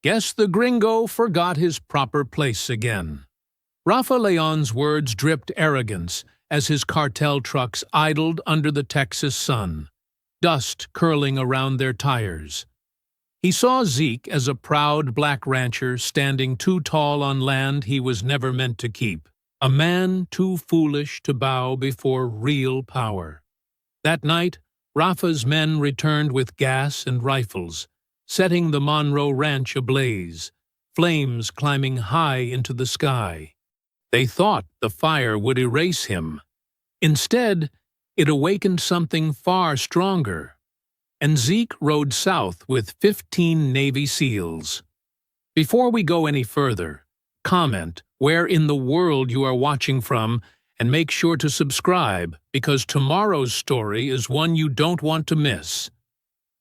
Guess the gringo forgot his proper place again. Rafa Leon's words dripped arrogance as his cartel trucks idled under the Texas sun, dust curling around their tires. He saw Zeke as a proud black rancher standing too tall on land he was never meant to keep, a man too foolish to bow before real power. That night, Rafa's men returned with gas and rifles, setting the Monroe Ranch ablaze, flames climbing high into the sky. They thought the fire would erase him. Instead, it awakened something far stronger, and Zeke rode south with 15 Navy SEALs. Before we go any further, comment where in the world you are watching from and make sure to subscribe because tomorrow's story is one you don't want to miss.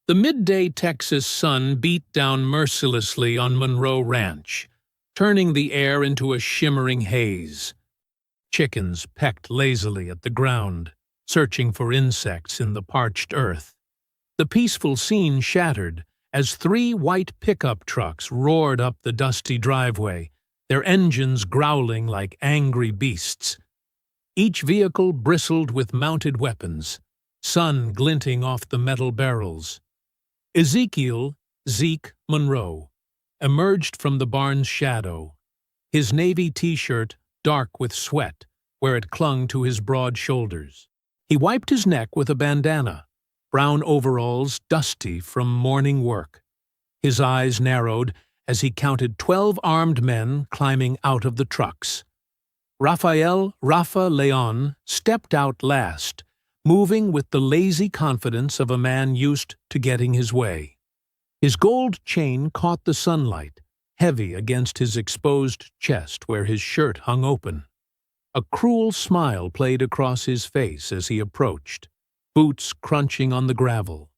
The midday Texas sun beat down mercilessly on Monroe Ranch, turning the air into a shimmering haze. Chickens pecked lazily at the ground, searching for insects in the parched earth. The peaceful scene shattered as 3 white pickup trucks roared up the dusty driveway, their engines growling like angry beasts. Each vehicle bristled with mounted weapons, sun glinting off the metal barrels. Ezekiel, Zeke Monroe, emerged from the barn's shadow, his navy t-shirt dark with sweat where it clung to his broad shoulders. He wiped his neck with a bandana, brown overalls dusty from morning work. His eyes narrowed as he counted 12 armed men climbing out of the trucks. Rafa Leon stepped out last, moving with the lazy confidence of a man used to getting his way. His gold chain caught the sunlight, heavy against his exposed chest where his shirt hung open. A cruel smile played across his face as he approached, boots crunching on the gravel.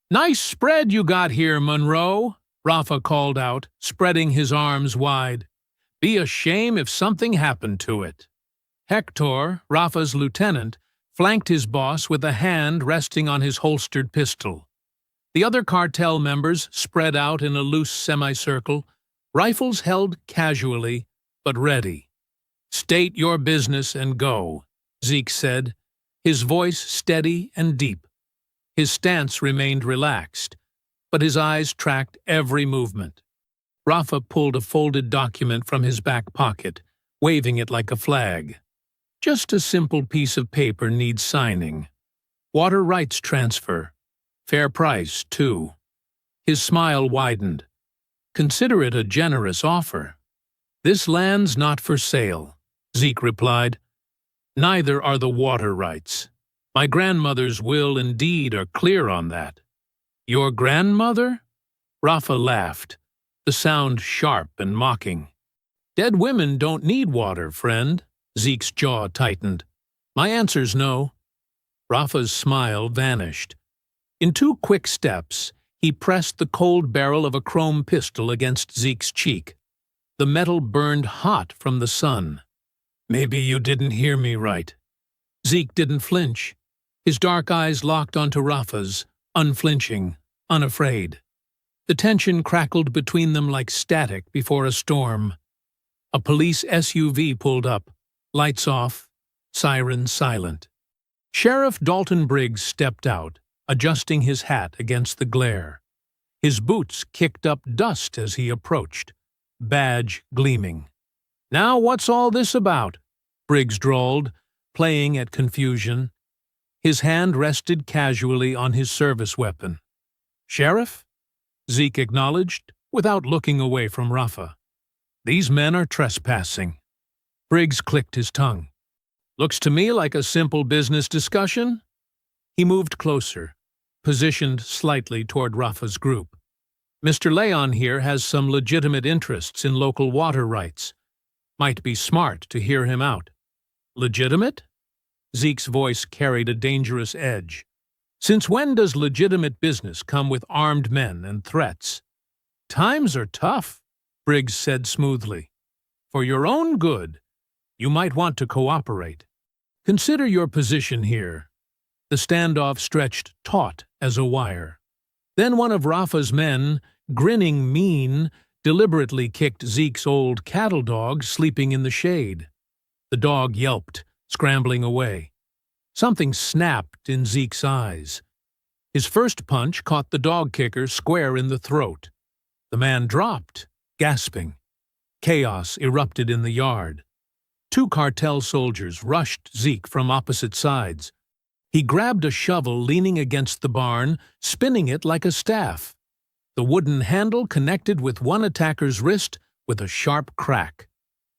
"Nice spread you got here, Monroe," Rafa called out, spreading his arms wide. "Be a shame if something happened to it." Hector, Rafa's lieutenant, flanked his boss with a hand resting on his holstered pistol. The other cartel members spread out in a loose semicircle, rifles held casually, but ready. "State your business and go," Zeke said, his voice steady and deep. His stance remained relaxed, but his eyes tracked every movement. Rafa pulled a folded document from his back pocket, waving it like a flag. "Just a simple piece of paper needs signing. Water rights transfer. Fair price, too." His smile widened. "Consider it a generous offer." "This land's not for sale," Zeke replied. "Neither are the water rights. My grandmother's will and deed are clear on that." "Your grandmother?" Rafa laughed, the sound sharp and mocking. "Dead women don't need water, friend." Zeke's jaw tightened. "My answer's no." Rafa's smile vanished. In 2 quick steps, he pressed the cold barrel of a chrome pistol against Zeke's cheek. The metal burned hot from the sun. "Maybe you didn't hear me right." Zeke didn't flinch. His dark eyes locked onto Rafa's, unflinching, unafraid. The tension crackled between them like static before a storm. A police SUV pulled up, lights off, siren silent. Sheriff Dalton Briggs stepped out, adjusting his hat against the glare. His boots kicked up dust as he approached, badge gleaming. "Now what's all this about?" Briggs drawled, playing at confusion. His hand rested casually on his service weapon. "Sheriff?" Zeke acknowledged, without looking away from Rafa. "These men are trespassing." Briggs clicked his tongue. "Looks to me like a simple business discussion." He moved closer, positioned slightly toward Rafa's group. "Mr. Leon here has some legitimate interests in local water rights. Might be smart to hear him out." "Legitimate?" Zeke's voice carried a dangerous edge. "Since when does legitimate business come with armed men and threats?" "Times are tough," Briggs said smoothly. "For your own good, you might want to cooperate. Consider your position here." The standoff stretched taut as a wire. Then one of Rafa's men, grinning mean, deliberately kicked Zeke's old cattle dog sleeping in the shade. The dog yelped, scrambling away. Something snapped in Zeke's eyes. His first punch caught the dog kicker square in the throat. The man dropped, gasping. Chaos erupted in the yard. Two cartel soldiers rushed Zeke from opposite sides. He grabbed a shovel leaning against the barn, spinning it like a staff. The wooden handle connected with one attacker's wrist with a sharp crack.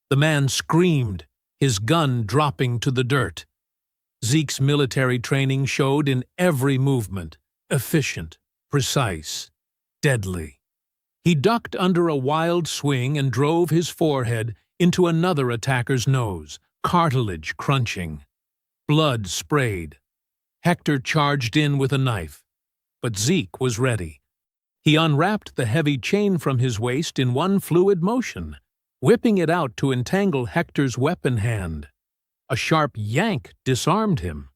The man screamed, his gun dropping to the dirt. Zeke's military training showed in every movement, efficient, precise, deadly. He ducked under a wild swing and drove his forehead into another attacker's nose, cartilage crunching. Blood sprayed. Hector charged in with a knife, but Zeke was ready. He unwrapped the heavy chain from his waist in one fluid motion, whipping it out to entangle Hector's weapon hand. A sharp yank disarmed him.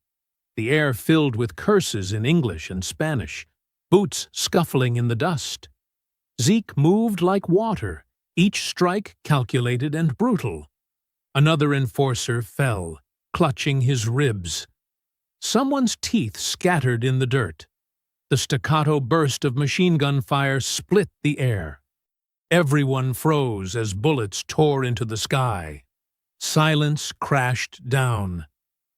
The air filled with curses in English and Spanish, boots scuffling in the dust. Zeke moved like water, each strike calculated and brutal. Another enforcer fell, clutching his ribs. Someone's teeth scattered in the dirt. The staccato burst of machine gun fire split the air. Everyone froze as bullets tore into the sky. Silence crashed down.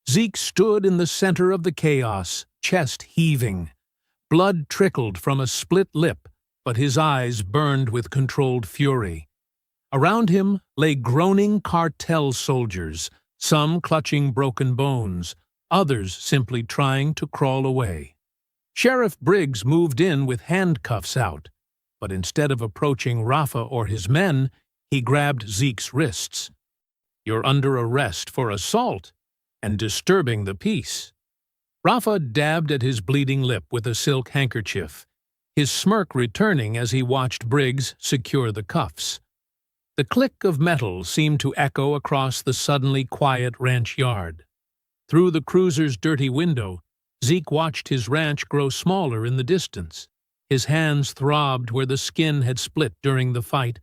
Zeke stood in the center of the chaos, chest heaving. Blood trickled from a split lip, but his eyes burned with controlled fury. Around him lay groaning cartel soldiers, some clutching broken bones, others simply trying to crawl away. Sheriff Briggs moved in with handcuffs out, but instead of approaching Rafa or his men, he grabbed Zeke's wrists. "You're under arrest for assault and disturbing the peace." Rafa dabbed at his bleeding lip with a silk handkerchief, his smirk returning as he watched Briggs secure the cuffs. The click of metal seemed to echo across the suddenly quiet ranch yard. Through the cruiser's dirty window, Zeke watched his ranch grow smaller in the distance. His hands throbbed where the skin had split during the fight,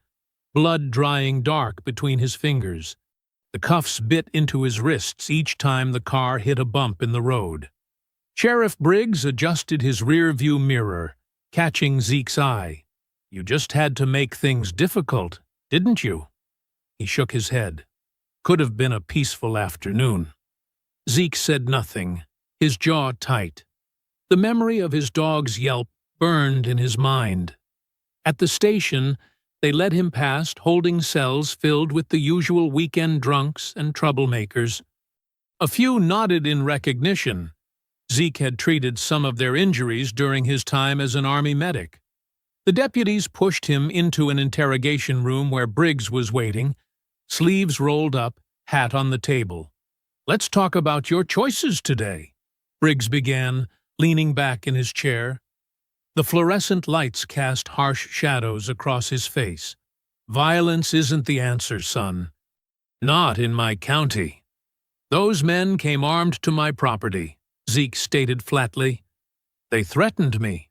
blood drying dark between his fingers. The cuffs bit into his wrists each time the car hit a bump in the road. Sheriff Briggs adjusted his rear-view mirror, catching Zeke's eye. "You just had to make things difficult, didn't you?" He shook his head. "Could have been a peaceful afternoon." Zeke said nothing, his jaw tight. The memory of his dog's yelp burned in his mind. At the station, they led him past holding cells filled with the usual weekend drunks and troublemakers. A few nodded in recognition. Zeke had treated some of their injuries during his time as an army medic. The deputies pushed him into an interrogation room where Briggs was waiting, sleeves rolled up, hat on the table. "Let's talk about your choices today," Briggs began, leaning back in his chair. The fluorescent lights cast harsh shadows across his face. "Violence isn't the answer, son. Not in my county. Those men came armed to my property," Zeke stated flatly. "They threatened me.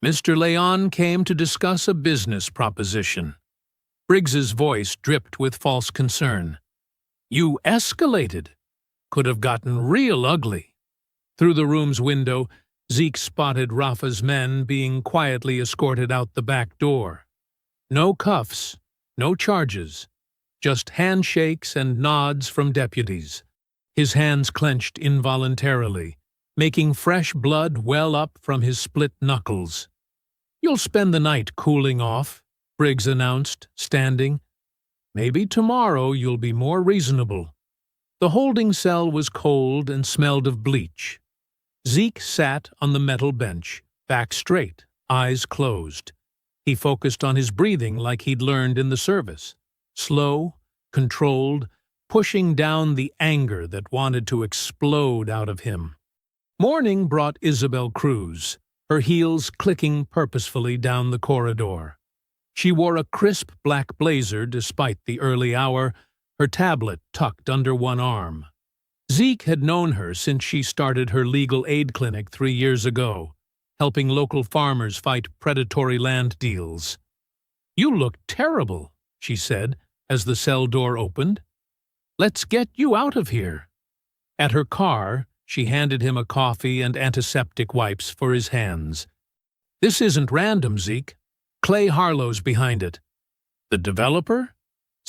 Mr. Leon came to discuss a business proposition." Briggs's voice dripped with false concern. "You escalated. Could have gotten real ugly." Through the room's window, Zeke spotted Rafa's men being quietly escorted out the back door. No cuffs, no charges, just handshakes and nods from deputies. His hands clenched involuntarily, making fresh blood well up from his split knuckles. "You'll spend the night cooling off," Briggs announced, standing. "Maybe tomorrow you'll be more reasonable." The holding cell was cold and smelled of bleach. Zeke sat on the metal bench, back straight, eyes closed. He focused on his breathing like he'd learned in the service. Slow, controlled, pushing down the anger that wanted to explode out of him. Morning brought Isabel Cruz, her heels clicking purposefully down the corridor. She wore a crisp black blazer despite the early hour, her tablet tucked under one arm. Zeke had known her since she started her legal aid clinic 3 years ago, helping local farmers fight predatory land deals. "You look terrible," she said as the cell door opened. "Let's get you out of here." At her car, she handed him a coffee and antiseptic wipes for his hands. "This isn't random, Zeke. Clay Harlow's behind it." "The developer?"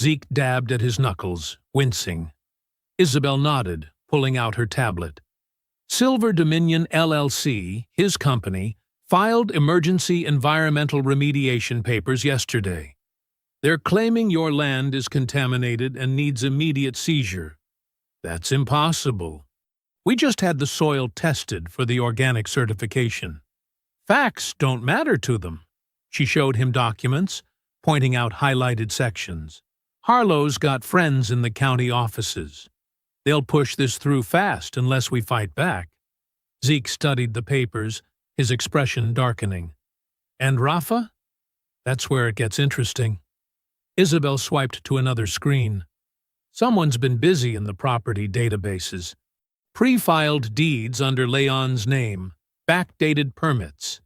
Zeke dabbed at his knuckles, wincing. Isabel nodded, pulling out her tablet. "Silver Dominion LLC, his company, filed emergency environmental remediation papers yesterday. They're claiming your land is contaminated and needs immediate seizure." "That's impossible. We just had the soil tested for the organic certification." "Facts don't matter to them." She showed him documents, pointing out highlighted sections. "Harlow's got friends in the county offices. They'll push this through fast unless we fight back." Zeke studied the papers, his expression darkening. "And Rafa? That's where it gets interesting." Isabel swiped to another screen. "Someone's been busy in the property databases. Pre-filed deeds under Leon's name, backdated permits.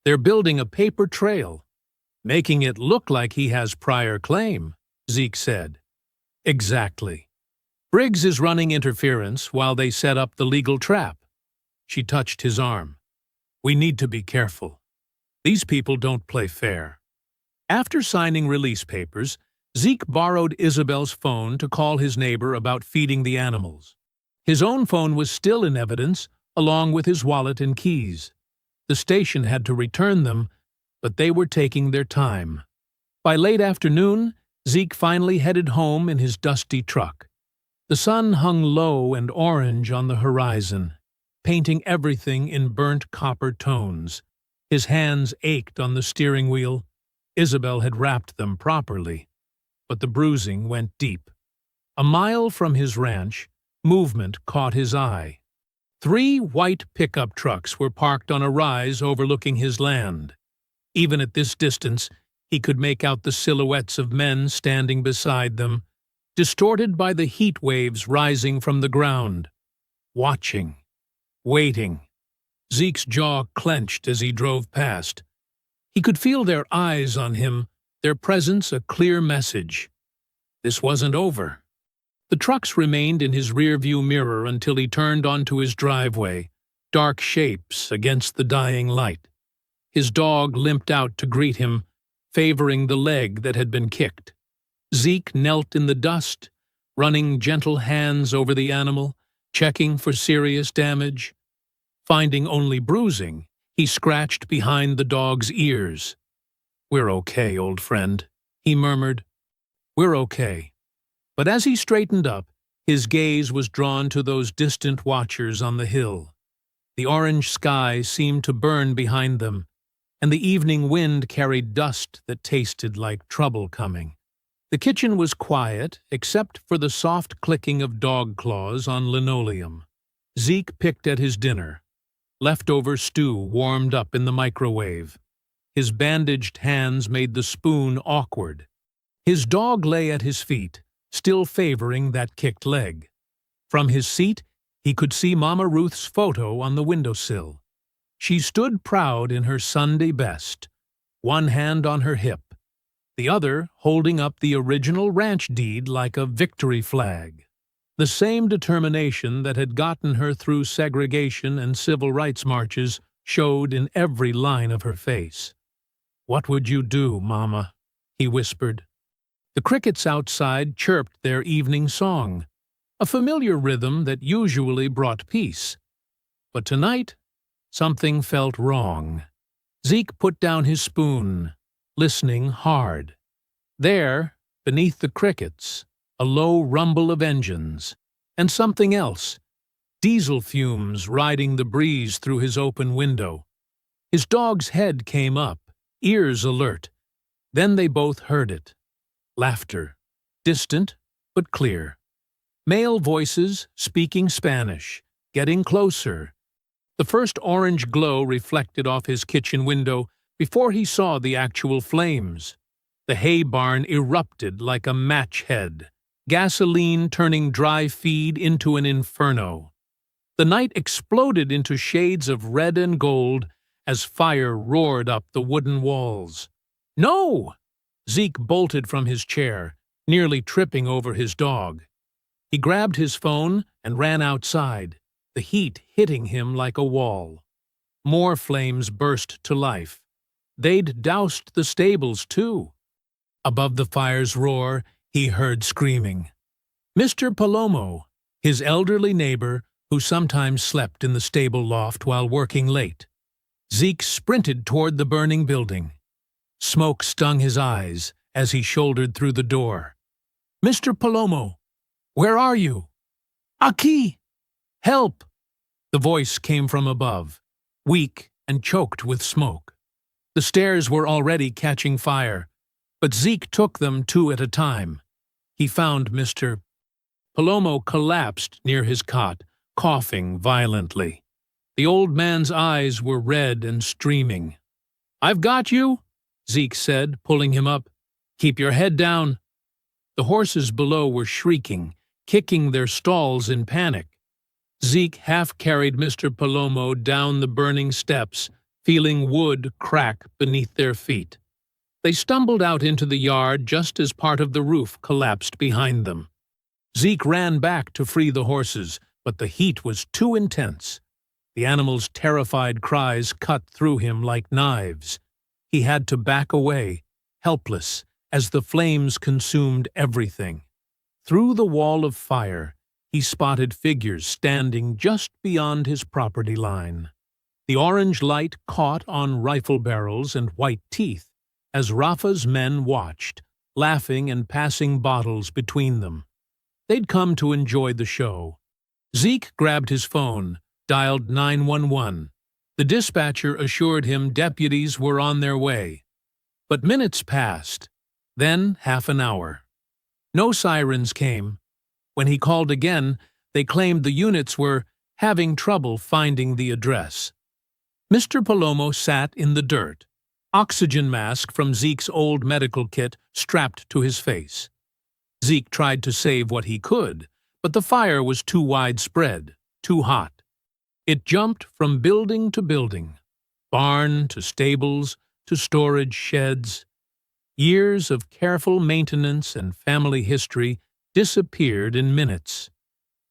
They're building a paper trail, making it look like he has prior claim," Zeke said. "Exactly. Briggs is running interference while they set up the legal trap." She touched his arm. "We need to be careful. These people don't play fair." After signing release papers, Zeke borrowed Isabel's phone to call his neighbor about feeding the animals. His own phone was still in evidence, along with his wallet and keys. The station had to return them, but they were taking their time. By late afternoon, Zeke finally headed home in his dusty truck. The sun hung low and orange on the horizon, painting everything in burnt copper tones. His hands ached on the steering wheel. Isabel had wrapped them properly, but the bruising went deep. A mile from his ranch, movement caught his eye. 3 white pickup trucks were parked on a rise overlooking his land. Even at this distance, he could make out the silhouettes of men standing beside them, distorted by the heat waves rising from the ground. Watching. Waiting. Zeke's jaw clenched as he drove past. He could feel their eyes on him, their presence a clear message. This wasn't over. The trucks remained in his rearview mirror until he turned onto his driveway, dark shapes against the dying light. His dog limped out to greet him, favoring the leg that had been kicked. Zeke knelt in the dust, running gentle hands over the animal, checking for serious damage. Finding only bruising, he scratched behind the dog's ears. "We're okay, old friend," he murmured. "We're okay." But as he straightened up, his gaze was drawn to those distant watchers on the hill. The orange sky seemed to burn behind them, and the evening wind carried dust that tasted like trouble coming. The kitchen was quiet, except for the soft clicking of dog claws on linoleum. Zeke picked at his dinner. Leftover stew warmed up in the microwave. His bandaged hands made the spoon awkward. His dog lay at his feet, still favoring that kicked leg. From his seat, he could see Mama Ruth's photo on the windowsill. She stood proud in her Sunday best, one hand on her hip, the other holding up the original ranch deed like a victory flag. The same determination that had gotten her through segregation and civil rights marches showed in every line of her face. "What would you do, Mama?" he whispered. The crickets outside chirped their evening song, a familiar rhythm that usually brought peace. But tonight, something felt wrong. Zeke put down his spoon, listening hard. There, beneath the crickets, a low rumble of engines, and something else, diesel fumes riding the breeze through his open window. His dog's head came up, ears alert. Then they both heard it. Laughter, distant but clear. Male voices speaking Spanish, getting closer. The first orange glow reflected off his kitchen window before he saw the actual flames. The hay barn erupted like a match head, gasoline turning dry feed into an inferno. The night exploded into shades of red and gold as fire roared up the wooden walls. "No!" Zeke bolted from his chair, nearly tripping over his dog. He grabbed his phone and ran outside, the heat hitting him like a wall. More flames burst to life. They'd doused the stables, too. Above the fire's roar, he heard screaming. Mr. Palomo, his elderly neighbor, who sometimes slept in the stable loft while working late. Zeke sprinted toward the burning building. Smoke stung his eyes as he shouldered through the door. Mr. Palomo, where are you? Aquí! Help! The voice came from above, weak and choked with smoke. The stairs were already catching fire, but Zeke took them two at a time. He found Mr. Palomo collapsed near his cot, coughing violently. The old man's eyes were red and streaming. I've got you, Zeke said, pulling him up. Keep your head down. The horses below were shrieking, kicking their stalls in panic. Zeke half-carried Mr. Palomo down the burning steps, feeling wood crack beneath their feet. They stumbled out into the yard just as part of the roof collapsed behind them. Zeke ran back to free the horses, but the heat was too intense. The animals' terrified cries cut through him like knives. He had to back away, helpless, as the flames consumed everything. Through the wall of fire, he spotted figures standing just beyond his property line. The orange light caught on rifle barrels and white teeth as Rafa's men watched, laughing and passing bottles between them. They'd come to enjoy the show. Zeke grabbed his phone, dialed 911. The dispatcher assured him deputies were on their way. But minutes passed, then half an hour. No sirens came. When he called again, they claimed the units were having trouble finding the address. Mr. Palomo sat in the dirt, oxygen mask from Zeke's old medical kit strapped to his face. Zeke tried to save what he could, but the fire was too widespread, too hot. It jumped from building to building, barn to stables to storage sheds. Years of careful maintenance and family history disappeared in minutes.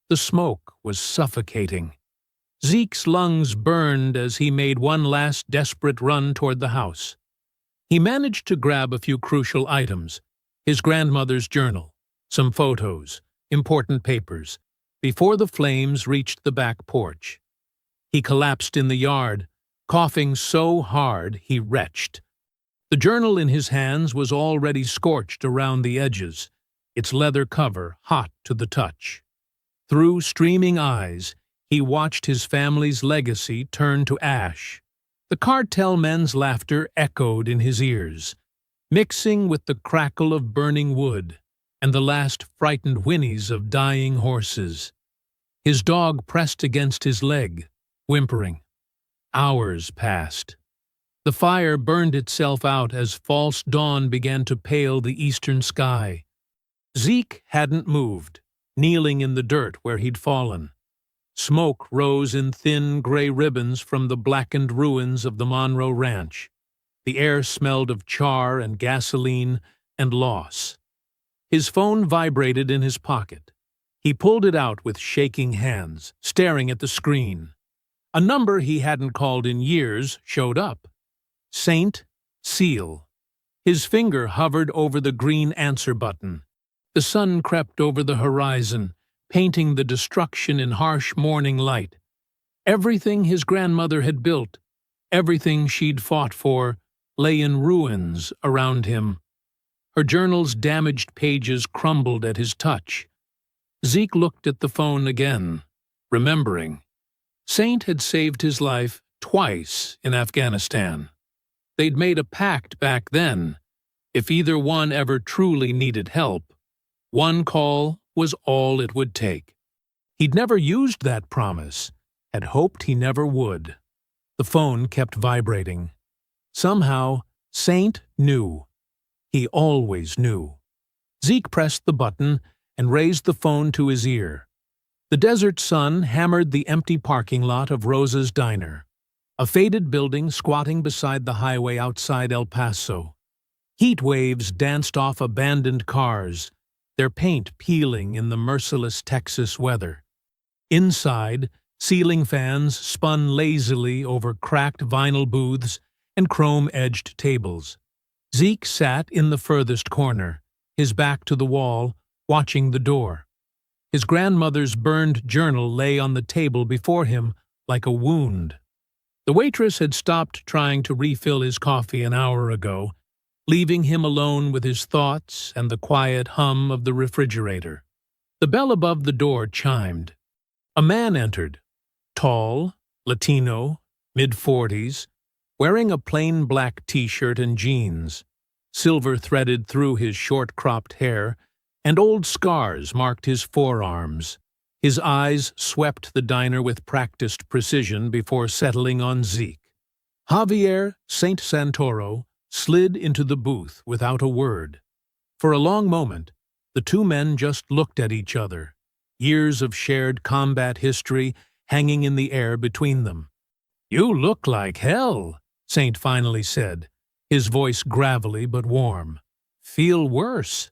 The smoke was suffocating. Zeke's lungs burned as he made one last desperate run toward the house. He managed to grab a few crucial items, his grandmother's journal, some photos, important papers, before the flames reached the back porch. He collapsed in the yard, coughing so hard he retched. The journal in his hands was already scorched around the edges, its leather cover hot to the touch. Through streaming eyes, he watched his family's legacy turn to ash. The cartel men's laughter echoed in his ears, mixing with the crackle of burning wood and the last frightened whinnies of dying horses. His dog pressed against his leg, whimpering. Hours passed. The fire burned itself out as false dawn began to pale the eastern sky. Zeke hadn't moved, kneeling in the dirt where he'd fallen. Smoke rose in thin gray ribbons from the blackened ruins of the Monroe Ranch. The air smelled of char and gasoline and loss. His phone vibrated in his pocket. He pulled it out with shaking hands, staring at the screen. A number he hadn't called in years showed up. Saint Seal. His finger hovered over the green answer button. The sun crept over the horizon, painting the destruction in harsh morning light. Everything his grandmother had built, everything she'd fought for, lay in ruins around him. Her journal's damaged pages crumbled at his touch. Zeke looked at the phone again, remembering. Saint had saved his life twice in Afghanistan. They'd made a pact back then. If either one ever truly needed help, one call was all it would take. He'd never used that promise, had hoped he never would. The phone kept vibrating. Somehow, Saint knew. He always knew. Zeke pressed the button and raised the phone to his ear. The desert sun hammered the empty parking lot of Rosa's Diner, a faded building squatting beside the highway outside El Paso. Heat waves danced off abandoned cars, their paint peeling in the merciless Texas weather. Inside, ceiling fans spun lazily over cracked vinyl booths and chrome-edged tables. Zeke sat in the furthest corner, his back to the wall, watching the door. His grandmother's burned journal lay on the table before him like a wound. The waitress had stopped trying to refill his coffee an hour ago, leaving him alone with his thoughts and the quiet hum of the refrigerator. The bell above the door chimed. A man entered, tall, Latino, mid-40s, wearing a plain black t-shirt and jeans. Silver threaded through his short-cropped hair, and old scars marked his forearms. His eyes swept the diner with practiced precision before settling on Zeke. Javier Saint Santoro slid into the booth without a word. For a long moment, the two men just looked at each other, years of shared combat history hanging in the air between them. "You look like hell," Saint finally said, his voice gravelly but warm. "Feel worse?"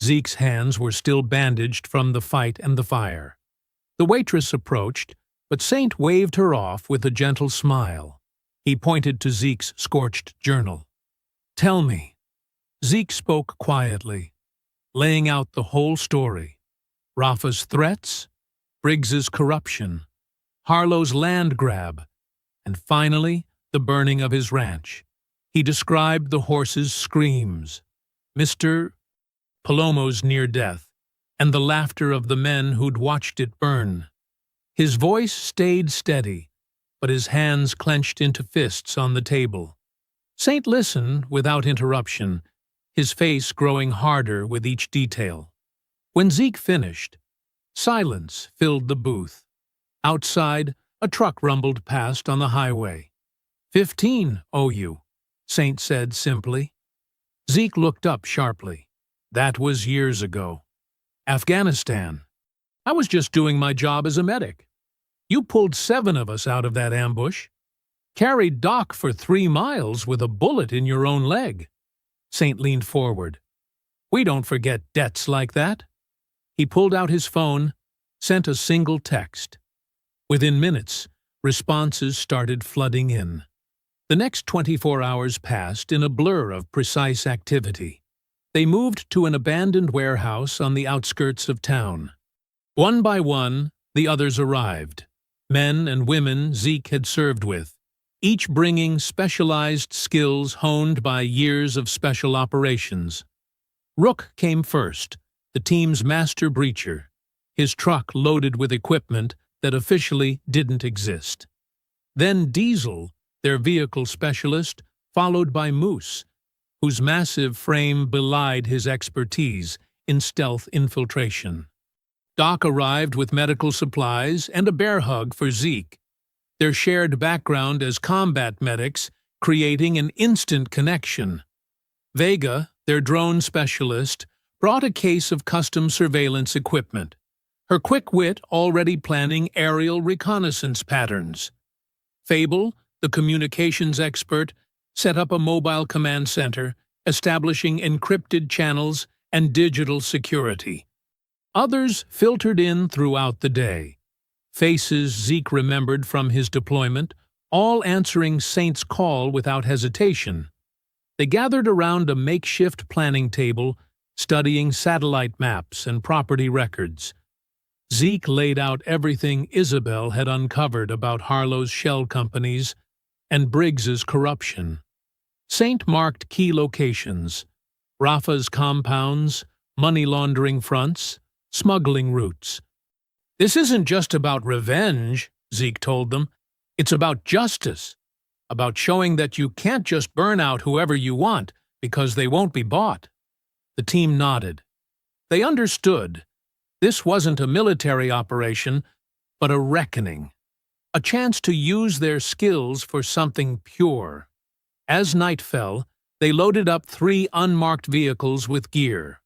Zeke's hands were still bandaged from the fight and the fire. The waitress approached, but Saint waved her off with a gentle smile. He pointed to Zeke's scorched journal. "Tell me." Zeke spoke quietly, laying out the whole story. Rafa's threats, Briggs's corruption, Harlow's land grab, and finally, the burning of his ranch. He described the horse's screams, Mr. Palomo's near death, and the laughter of the men who'd watched it burn. His voice stayed steady, but his hands clenched into fists on the table. Saint listened without interruption, his face growing harder with each detail. When Zeke finished, silence filled the booth. Outside, a truck rumbled past on the highway. 15 owe you, Saint said simply. Zeke looked up sharply. That was years ago. Afghanistan. I was just doing my job as a medic. You pulled 7 of us out of that ambush. Carried Doc for 3 miles with a bullet in your own leg. Saint leaned forward. We don't forget debts like that. He pulled out his phone, sent a single text. Within minutes, responses started flooding in. The next 24 hours passed in a blur of precise activity. They moved to an abandoned warehouse on the outskirts of town. One by one, the others arrived. Men and women Zeke had served with, each bringing specialized skills honed by years of special operations. Rook came first, the team's master breacher, his truck loaded with equipment that officially didn't exist. Then Diesel, their vehicle specialist, followed by Moose, whose massive frame belied his expertise in stealth infiltration. Doc arrived with medical supplies and a bear hug for Zeke, their shared background as combat medics creating an instant connection. Vega, their drone specialist, brought a case of custom surveillance equipment, her quick wit already planning aerial reconnaissance patterns. Fable, the communications expert, set up a mobile command center, establishing encrypted channels and digital security. Others filtered in throughout the day. Faces Zeke remembered from his deployment, all answering Saint's call without hesitation. They gathered around a makeshift planning table, studying satellite maps and property records. Zeke laid out everything Isabel had uncovered about Harlow's shell companies and Briggs's corruption. Saint marked key locations, Rafa's compounds, money laundering fronts, smuggling routes. This isn't just about revenge, Zeke told them. It's about justice, about showing that you can't just burn out whoever you want because they won't be bought. The team nodded. They understood. This wasn't a military operation, but a reckoning, a chance to use their skills for something pure. As night fell, they loaded up 3 unmarked vehicles with gear.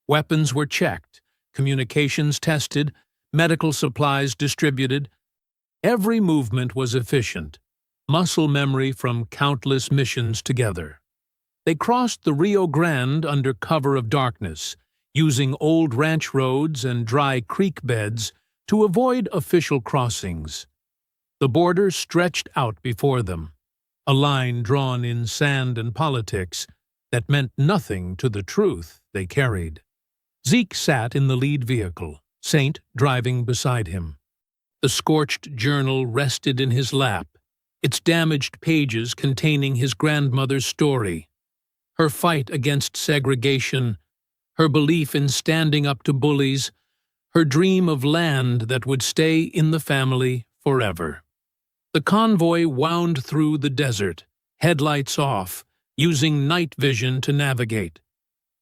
Weapons were checked, communications tested, medical supplies distributed. Every movement was efficient, muscle memory from countless missions together. They crossed the Rio Grande under cover of darkness, using old ranch roads and dry creek beds to avoid official crossings. The border stretched out before them, a line drawn in sand and politics that meant nothing to the truth they carried. Zeke sat in the lead vehicle, Saint driving beside him. The scorched journal rested in his lap, its damaged pages containing his grandmother's story, her fight against segregation, her belief in standing up to bullies, her dream of land that would stay in the family forever. The convoy wound through the desert, headlights off, using night vision to navigate.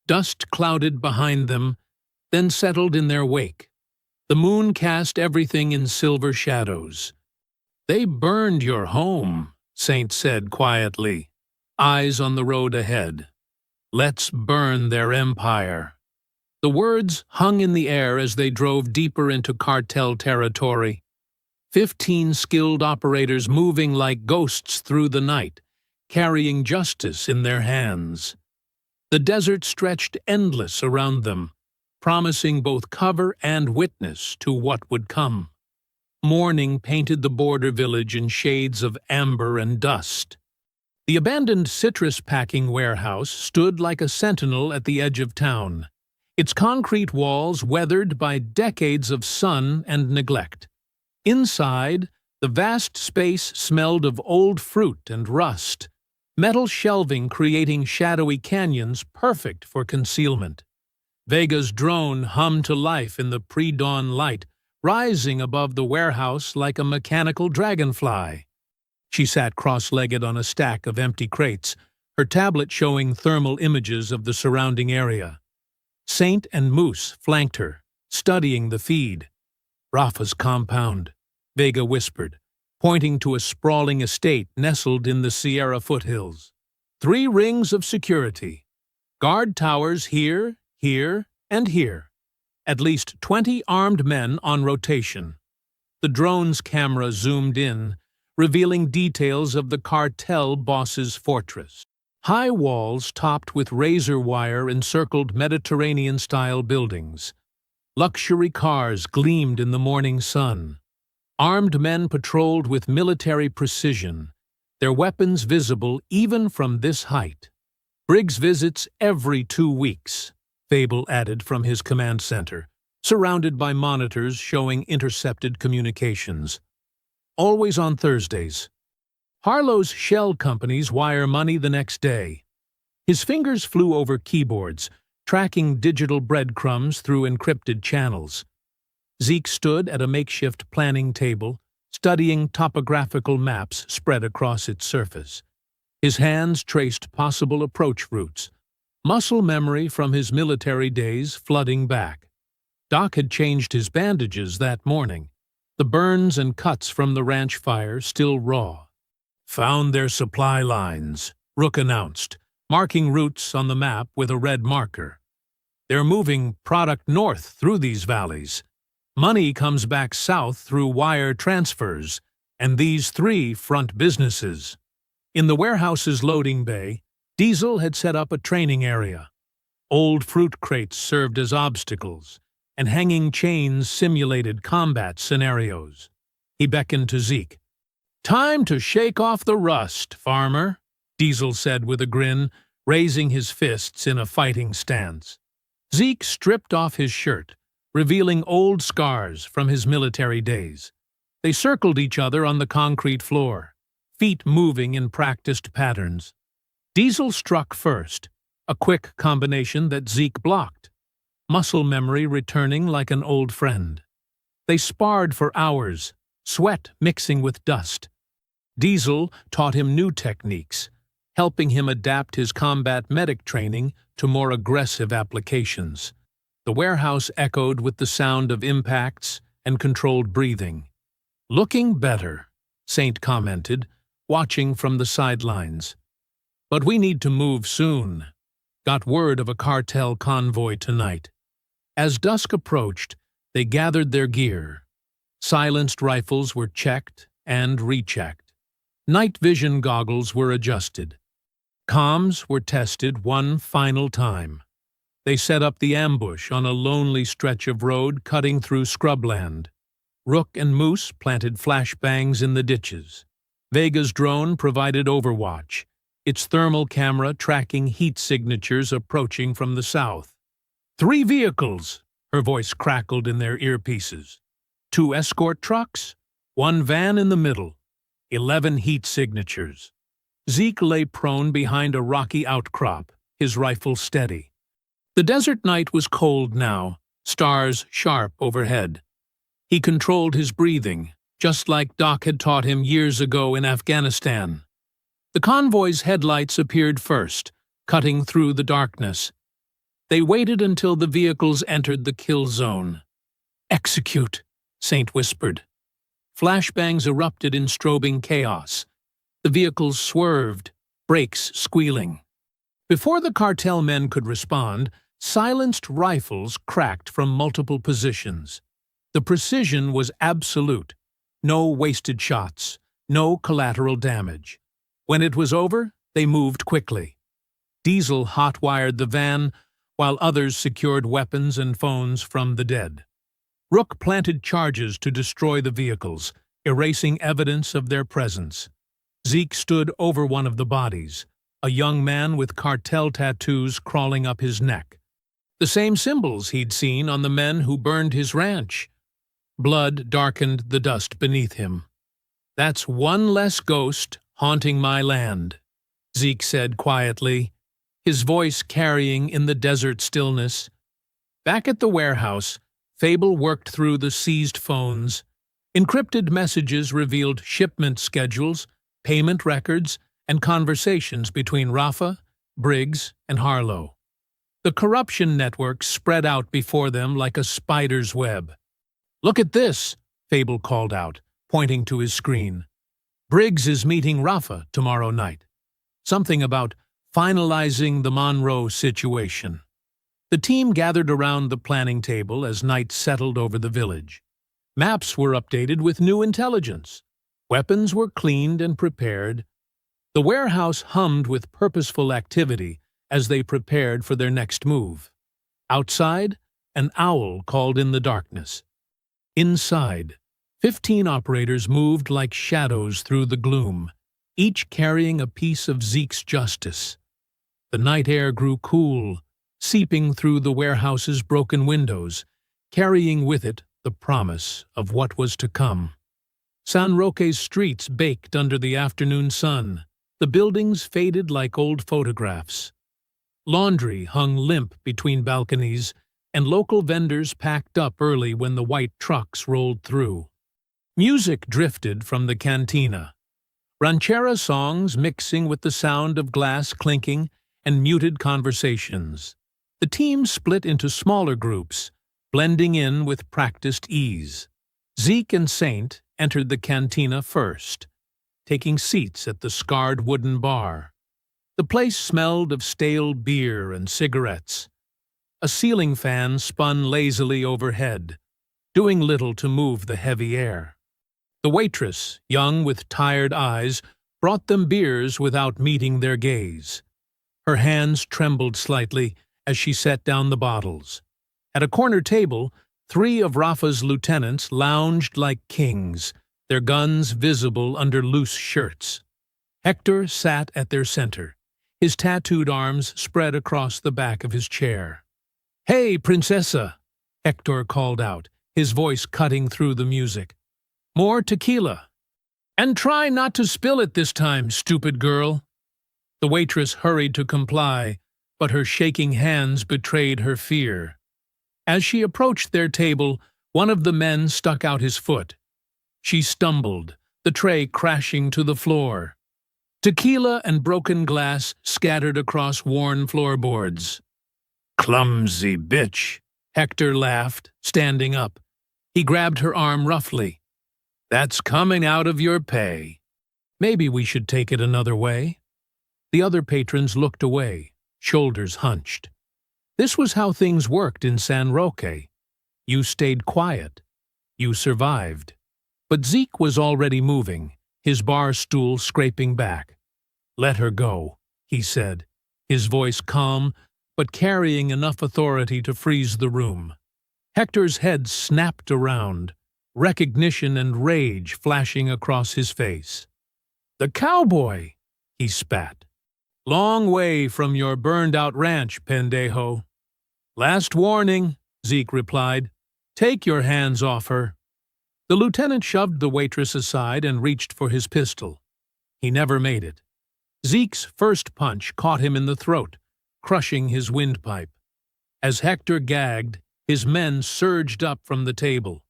Dust clouded behind them, then settled in their wake. The moon cast everything in silver shadows. "They burned your home," Saint said quietly, eyes on the road ahead. "Let's burn their empire." The words hung in the air as they drove deeper into cartel territory. 15 skilled operators moving like ghosts through the night, carrying justice in their hands. The desert stretched endless around them, promising both cover and witness to what would come. Morning painted the border village in shades of amber and dust. The abandoned citrus packing warehouse stood like a sentinel at the edge of town, its concrete walls weathered by decades of sun and neglect. Inside, the vast space smelled of old fruit and rust, metal shelving creating shadowy canyons perfect for concealment. Vega's drone hummed to life in the pre-dawn light, rising above the warehouse like a mechanical dragonfly. She sat cross-legged on a stack of empty crates, her tablet showing thermal images of the surrounding area. Saint and Moose flanked her, studying the feed. "Rafa's compound," Vega whispered, pointing to a sprawling estate nestled in the Sierra foothills. 3 rings of security. Guard towers here, here, and here. At least 20 armed men on rotation. The drone's camera zoomed in, revealing details of the cartel boss's fortress. High walls topped with razor wire encircled Mediterranean-style buildings. Luxury cars gleamed in the morning sun. Armed men patrolled with military precision, their weapons visible even from this height. "Briggs visits every 2 weeks," Fable added from his command center, surrounded by monitors showing intercepted communications. "Always on Thursdays. Harlow's shell companies wire money the next day." His fingers flew over keyboards, tracking digital breadcrumbs through encrypted channels. Zeke stood at a makeshift planning table, studying topographical maps spread across its surface. His hands traced possible approach routes, muscle memory from his military days flooding back. Doc had changed his bandages that morning, the burns and cuts from the ranch fire still raw. "Found their supply lines," Rook announced, marking routes on the map with a red marker. "They're moving product north through these valleys. Money comes back south through wire transfers, and these 3 front businesses." In the warehouse's loading bay, Diesel had set up a training area. Old fruit crates served as obstacles, and hanging chains simulated combat scenarios. He beckoned to Zeke. "Time to shake off the rust, farmer," Diesel said with a grin, raising his fists in a fighting stance. Zeke stripped off his shirt, revealing old scars from his military days. They circled each other on the concrete floor, feet moving in practiced patterns. Diesel struck first, a quick combination that Zeke blocked, muscle memory returning like an old friend. They sparred for hours, sweat mixing with dust. Diesel taught him new techniques, helping him adapt his combat medic training to more aggressive applications. The warehouse echoed with the sound of impacts and controlled breathing. "Looking better," Saint commented, watching from the sidelines. "But we need to move soon. Got word of a cartel convoy tonight." As dusk approached, they gathered their gear. Silenced rifles were checked and rechecked. Night vision goggles were adjusted. Comms were tested one final time. They set up the ambush on a lonely stretch of road cutting through scrubland. Rook and Moose planted flashbangs in the ditches. Vega's drone provided overwatch, its thermal camera tracking heat signatures approaching from the south. 3 vehicles, her voice crackled in their earpieces. 2 escort trucks, 1 van in the middle, 11 heat signatures. Zeke lay prone behind a rocky outcrop, his rifle steady. The desert night was cold now, stars sharp overhead. He controlled his breathing, just like Doc had taught him years ago in Afghanistan. The convoy's headlights appeared first, cutting through the darkness. They waited until the vehicles entered the kill zone. "Execute," Saint whispered. Flashbangs erupted in strobing chaos. The vehicles swerved, brakes squealing. Before the cartel men could respond, silenced rifles cracked from multiple positions. The precision was absolute. No wasted shots, no collateral damage. When it was over, they moved quickly. Diesel hot-wired the van, while others secured weapons and phones from the dead. Rook planted charges to destroy the vehicles, erasing evidence of their presence. Zeke stood over one of the bodies, a young man with cartel tattoos crawling up his neck. The same symbols he'd seen on the men who burned his ranch. Blood darkened the dust beneath him. "That's one less ghost haunting my land," Zeke said quietly, his voice carrying in the desert stillness. Back at the warehouse, Fable worked through the seized phones. Encrypted messages revealed shipment schedules, payment records, and conversations between Rafa, Briggs, and Harlow. The corruption network spread out before them like a spider's web. "Look at this," Fable called out, pointing to his screen. "Briggs is meeting Rafa tomorrow night. Something about finalizing the Monroe situation." The team gathered around the planning table as night settled over the village. Maps were updated with new intelligence. Weapons were cleaned and prepared. The warehouse hummed with purposeful activity as they prepared for their next move. Outside, an owl called in the darkness. Inside, 15 operators moved like shadows through the gloom, each carrying a piece of Zeke's justice. The night air grew cool, seeping through the warehouse's broken windows, carrying with it the promise of what was to come. San Roque's streets baked under the afternoon sun. The buildings faded like old photographs. Laundry hung limp between balconies, and local vendors packed up early when the white trucks rolled through. Music drifted from the cantina. Ranchera songs mixing with the sound of glass clinking and muted conversations. The team split into smaller groups, blending in with practiced ease. Zeke and Saint entered the cantina first, taking seats at the scarred wooden bar. The place smelled of stale beer and cigarettes. A ceiling fan spun lazily overhead, doing little to move the heavy air. The waitress, young with tired eyes, brought them beers without meeting their gaze. Her hands trembled slightly as she set down the bottles. At a corner table, 3 of Rafa's lieutenants lounged like kings, their guns visible under loose shirts. Hector sat at their center, his tattooed arms spread across the back of his chair. "Hey, Princesa," Hector called out, his voice cutting through the music. "More tequila. And try not to spill it this time, stupid girl." The waitress hurried to comply, but her shaking hands betrayed her fear. As she approached their table, one of the men stuck out his foot. She stumbled, the tray crashing to the floor. Tequila and broken glass scattered across worn floorboards. "Clumsy bitch," Hector laughed, standing up. He grabbed her arm roughly. "That's coming out of your pay. Maybe we should take it another way." The other patrons looked away, shoulders hunched. This was how things worked in San Roque. You stayed quiet. You survived. But Zeke was already moving, his bar stool scraping back. "Let her go," he said, his voice calm, but carrying enough authority to freeze the room. Hector's head snapped around, recognition and rage flashing across his face. "The cowboy!" he spat. "Long way from your burned-out ranch, pendejo." "Last warning," Zeke replied. "Take your hands off her." The lieutenant shoved the waitress aside and reached for his pistol. He never made it. Zeke's first punch caught him in the throat, crushing his windpipe. As Hector gagged, his men surged up from the table.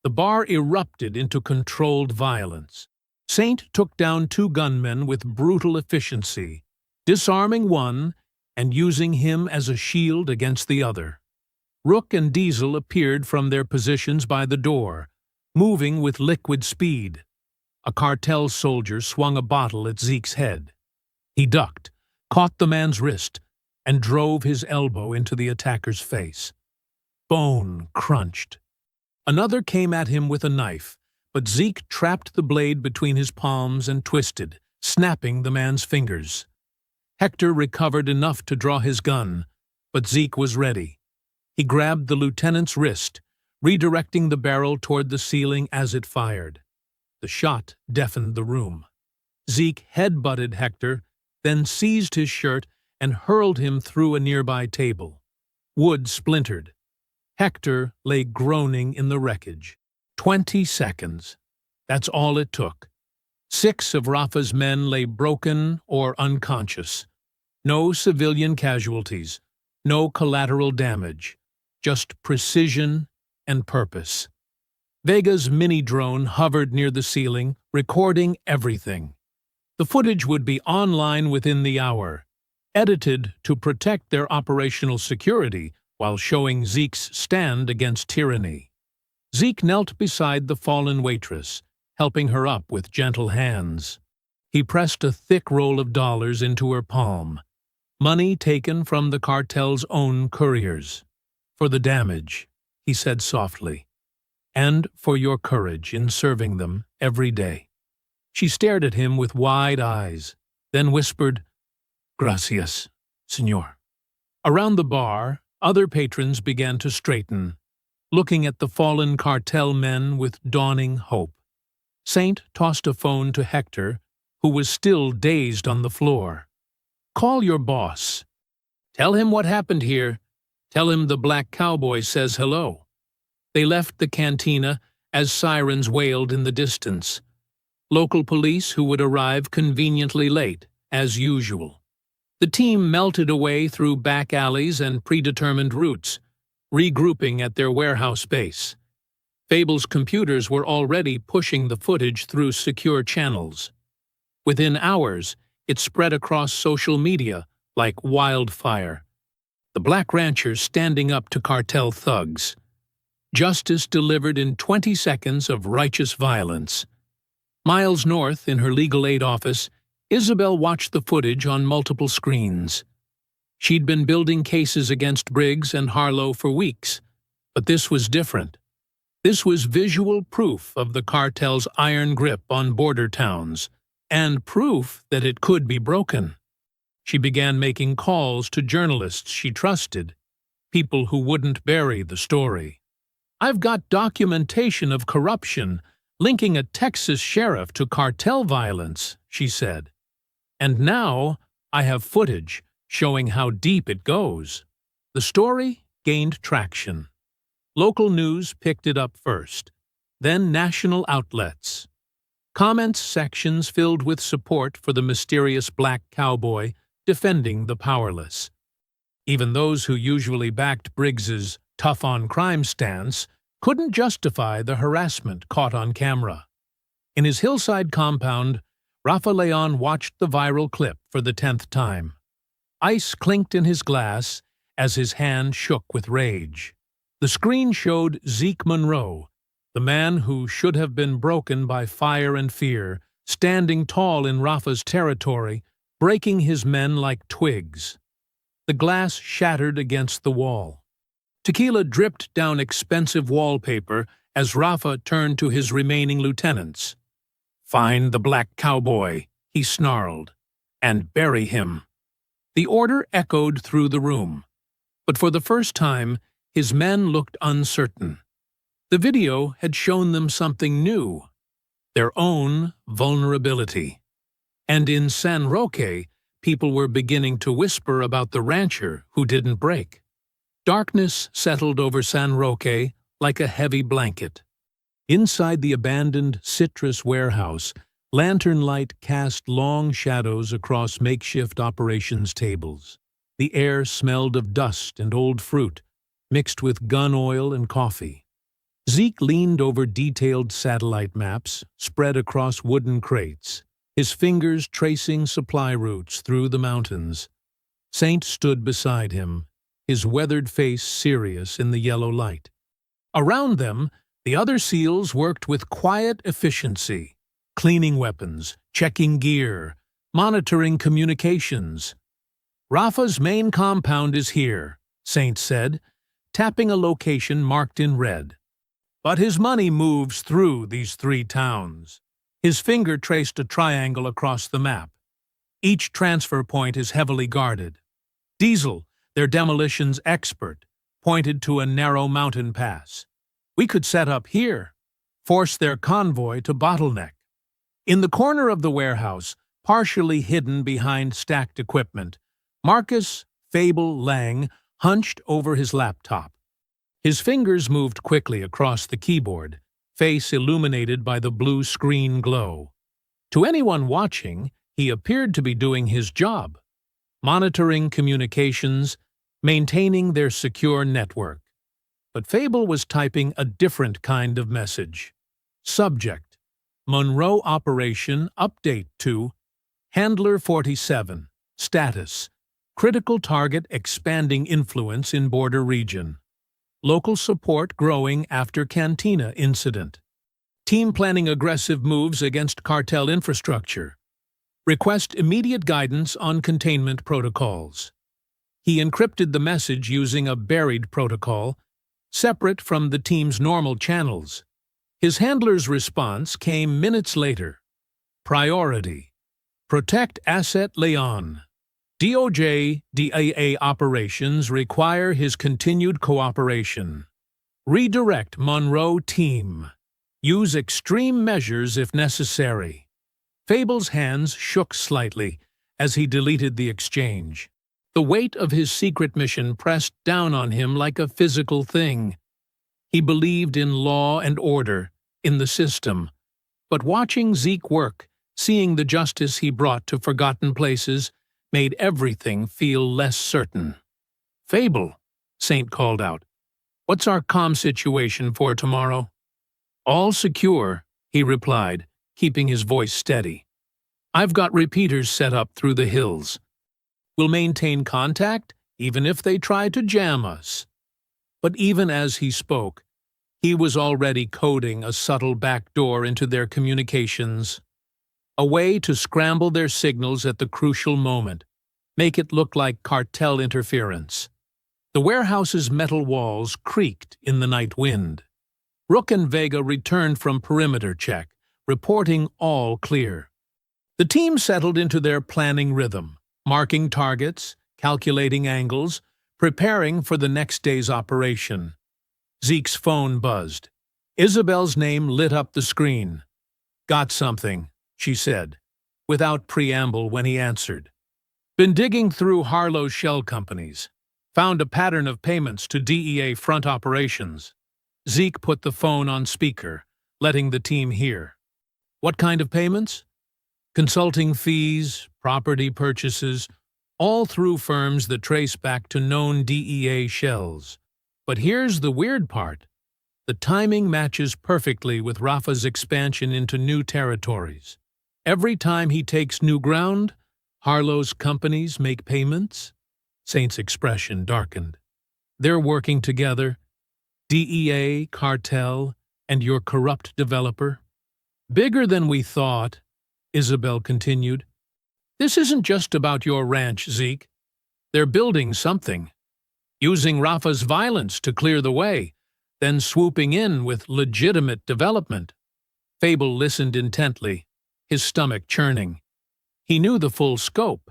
The bar erupted into controlled violence. Saint took down 2 gunmen with brutal efficiency, disarming one and using him as a shield against the other. Rook and Diesel appeared from their positions by the door, moving with liquid speed. A cartel soldier swung a bottle at Zeke's head. He ducked, caught the man's wrist, and drove his elbow into the attacker's face. Bone crunched. Another came at him with a knife, but Zeke trapped the blade between his palms and twisted, snapping the man's fingers. Hector recovered enough to draw his gun, but Zeke was ready. He grabbed the lieutenant's wrist, redirecting the barrel toward the ceiling as it fired. The shot deafened the room. Zeke head-butted Hector, then seized his shirt and hurled him through a nearby table. Wood splintered. Hector lay groaning in the wreckage. 20 seconds. That's all it took. 6 of Rafa's men lay broken or unconscious. No civilian casualties, no collateral damage, just precision and purpose. Vega's mini-drone hovered near the ceiling, recording everything. The footage would be online within the hour, edited to protect their operational security while showing Zeke's stand against tyranny. Zeke knelt beside the fallen waitress, helping her up with gentle hands. He pressed a thick roll of dollars into her palm, money taken from the cartel's own couriers. "For the damage," he said softly, "and for your courage in serving them every day." She stared at him with wide eyes, then whispered, "Gracias, señor." Around the bar, other patrons began to straighten, looking at the fallen cartel men with dawning hope. Saint tossed a phone to Hector, who was still dazed on the floor. "Call your boss. Tell him what happened here. Tell him the black cowboy says hello." They left the cantina as sirens wailed in the distance. Local police who would arrive conveniently late, as usual. The team melted away through back alleys and predetermined routes, regrouping at their warehouse base. Fable's computers were already pushing the footage through secure channels. Within hours, it spread across social media like wildfire. The black ranchers standing up to cartel thugs. Justice delivered in 20 seconds of righteous violence. Miles north, in her legal aid office, Isabel watched the footage on multiple screens. She'd been building cases against Briggs and Harlow for weeks, but this was different. This was visual proof of the cartel's iron grip on border towns, and proof that it could be broken. She began making calls to journalists she trusted, people who wouldn't bury the story. "I've got documentation of corruption linking a Texas sheriff to cartel violence," she said. "And now I have footage showing how deep it goes." The story gained traction. Local news picked it up first, then national outlets. Comments sections filled with support for the mysterious black cowboy defending the powerless. Even those who usually backed Briggs's tough-on-crime stance couldn't justify the harassment caught on camera. In his hillside compound, Rafa Leon watched the viral clip for the 10th time. Ice clinked in his glass as his hand shook with rage. The screen showed Zeke Monroe, the man who should have been broken by fire and fear, standing tall in Rafa's territory, breaking his men like twigs. The glass shattered against the wall. Tequila dripped down expensive wallpaper as Rafa turned to his remaining lieutenants. "Find the black cowboy," he snarled, "and bury him." The order echoed through the room, but for the first time, his men looked uncertain. The video had shown them something new, their own vulnerability. And in San Roque, people were beginning to whisper about the rancher who didn't break. Darkness settled over San Roque like a heavy blanket. Inside the abandoned citrus warehouse, lantern light cast long shadows across makeshift operations tables. The air smelled of dust and old fruit, mixed with gun oil and coffee. Zeke leaned over detailed satellite maps spread across wooden crates, his fingers tracing supply routes through the mountains. Saint stood beside him, his weathered face serious in the yellow light. Around them, the other SEALs worked with quiet efficiency, cleaning weapons, checking gear, monitoring communications. "Rafa's main compound is here," Saint said, tapping a location marked in red. "But his money moves through these 3 towns." His finger traced a triangle across the map. Each transfer point is heavily guarded. Diesel, their demolitions expert, pointed to a narrow mountain pass. "We could set up here, force their convoy to bottleneck." In the corner of the warehouse, partially hidden behind stacked equipment, Marcus Fable Lang hunched over his laptop. His fingers moved quickly across the keyboard, face illuminated by the blue screen glow. To anyone watching, he appeared to be doing his job, monitoring communications, maintaining their secure network. But Fable was typing a different kind of message. Subject: Monroe Operation Update to Handler 47. Status: Critical target expanding influence in border region. Local support growing after Cantina incident. Team planning aggressive moves against cartel infrastructure. Request immediate guidance on containment protocols. He encrypted the message using a buried protocol, separate from the team's normal channels. His handler's response came minutes later. Priority: Protect Asset Leon. DOJ DAA operations require his continued cooperation. Redirect Monroe team. Use extreme measures if necessary. Fable's hands shook slightly as he deleted the exchange. The weight of his secret mission pressed down on him like a physical thing. He believed in law and order, in the system. But watching Zeke work, seeing the justice he brought to forgotten places, made everything feel less certain. "Fable," Saint called out. "What's our comm situation for tomorrow?" "All secure," he replied, keeping his voice steady. "I've got repeaters set up through the hills. We'll maintain contact, even if they try to jam us." But even as he spoke, he was already coding a subtle backdoor into their communications. A way to scramble their signals at the crucial moment, make it look like cartel interference. The warehouse's metal walls creaked in the night wind. Rook and Vega returned from perimeter check, reporting all clear. The team settled into their planning rhythm, marking targets, calculating angles, preparing for the next day's operation. Zeke's phone buzzed. Isabel's name lit up the screen. "Got something," she said, without preamble when he answered. "Been digging through Harlow's shell companies. Found a pattern of payments to DEA front operations." Zeke put the phone on speaker, letting the team hear. "What kind of payments?" "Consulting fees, property purchases, all through firms that trace back to known DEA shells. But here's the weird part. The timing matches perfectly with Rafa's expansion into new territories. Every time he takes new ground, Harlow's companies make payments." Saint's expression darkened. "They're working together, DEA, Cartel, and your corrupt developer." "Bigger than we thought," Isabel continued. "This isn't just about your ranch, Zeke. They're building something, using Rafa's violence to clear the way, then swooping in with legitimate development." Fable listened intently, his stomach churning. He knew the full scope.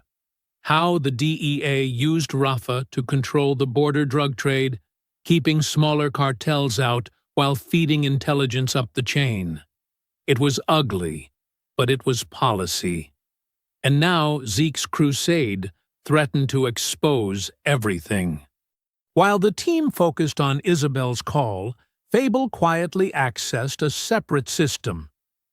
how the DEA used Rafa to control the border drug trade, keeping smaller cartels out while feeding intelligence up the chain. It was ugly, but it was policy. And now Zeke's crusade threatened to expose everything. While the team focused on Isabel's call, Fable quietly accessed a separate system.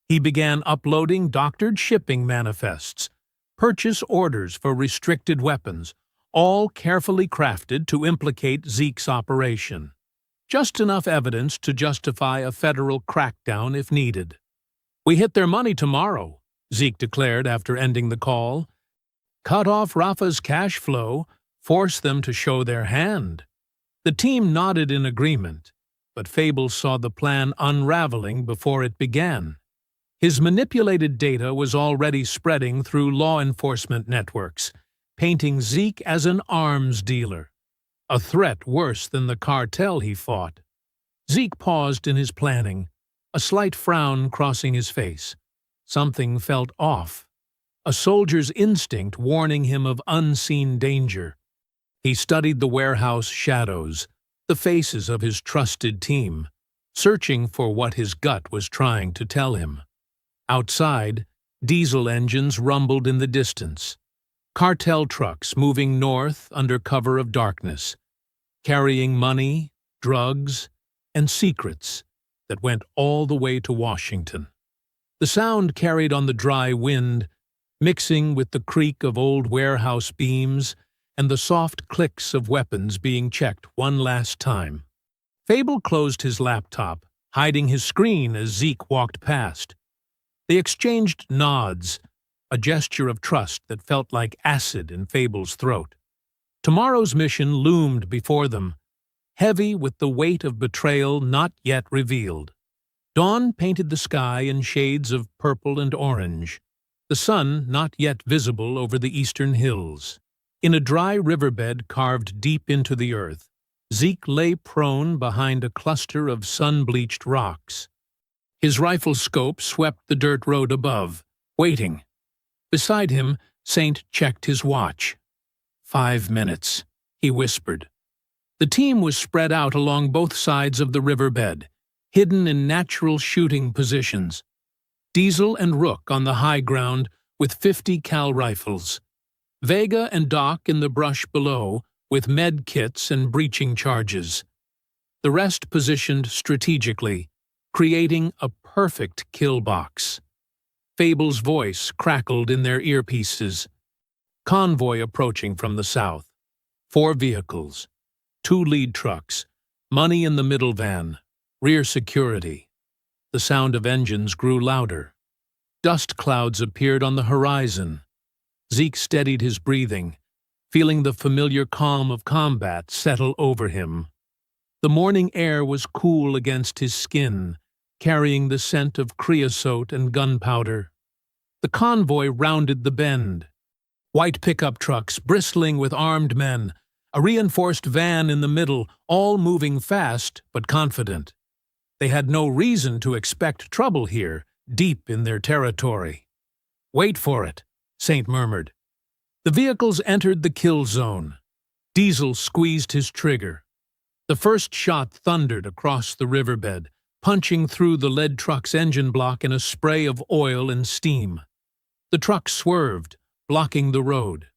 He began uploading doctored shipping manifests, purchase orders for restricted weapons, all carefully crafted to implicate Zeke's operation. Just enough evidence to justify a federal crackdown if needed. "We hit their money tomorrow," Zeke declared after ending the call. "Cut off Rafa's cash flow, force them to show their hand." The team nodded in agreement, but Fable saw the plan unraveling before it began. His manipulated data was already spreading through law enforcement networks, painting Zeke as an arms dealer, a threat worse than the cartel he fought. Zeke paused in his planning, a slight frown crossing his face. Something felt off, a soldier's instinct warning him of unseen danger. He studied the warehouse shadows, the faces of his trusted team, searching for what his gut was trying to tell him. Outside, diesel engines rumbled in the distance. Cartel trucks moving north under cover of darkness, carrying money, drugs, and secrets that went all the way to Washington. The sound carried on the dry wind, mixing with the creak of old warehouse beams and the soft clicks of weapons being checked one last time. Fable closed his laptop, hiding his screen as Zeke walked past. They exchanged nods, a gesture of trust that felt like acid in Fable's throat. Tomorrow's mission loomed before them, heavy with the weight of betrayal not yet revealed. Dawn painted the sky in shades of purple and orange, the sun not yet visible over the eastern hills. In a dry riverbed carved deep into the earth, Zeke lay prone behind a cluster of sun-bleached rocks. His rifle scope swept the dirt road above, waiting. Beside him, Saint checked his watch. 5 minutes, he whispered. The team was spread out along both sides of the riverbed, hidden in natural shooting positions. Diesel and Rook on the high ground with 50 cal rifles. Vega and Doc in the brush below with med kits and breaching charges. The rest positioned strategically, creating a perfect kill box. Fable's voice crackled in their earpieces. Convoy approaching from the south. 4 vehicles. 2 lead trucks. Money in the middle van. Rear security. The sound of engines grew louder. Dust clouds appeared on the horizon. Zeke steadied his breathing, feeling the familiar calm of combat settle over him. The morning air was cool against his skin, carrying the scent of creosote and gunpowder. The convoy rounded the bend. White pickup trucks bristling with armed men, a reinforced van in the middle, all moving fast but confident. They had no reason to expect trouble here, deep in their territory. "Wait for it," Saint murmured. The vehicles entered the kill zone. Diesel squeezed his trigger. The first shot thundered across the riverbed, punching through the lead truck's engine block in a spray of oil and steam. The truck swerved, blocking the road.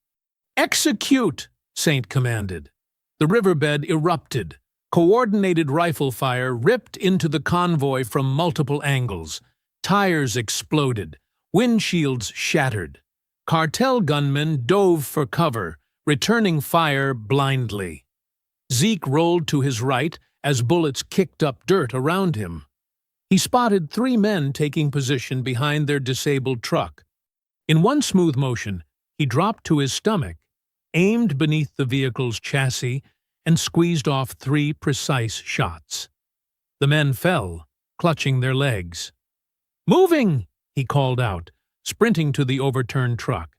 "Execute!" Saint commanded. The riverbed erupted. Coordinated rifle fire ripped into the convoy from multiple angles. Tires exploded. Windshields shattered. Cartel gunmen dove for cover, returning fire blindly. Zeke rolled to his right as bullets kicked up dirt around him. He spotted 3 men taking position behind their disabled truck. In one smooth motion, he dropped to his stomach, aimed beneath the vehicle's chassis, and squeezed off 3 precise shots. The men fell, clutching their legs. "Moving!" he called out, sprinting to the overturned truck.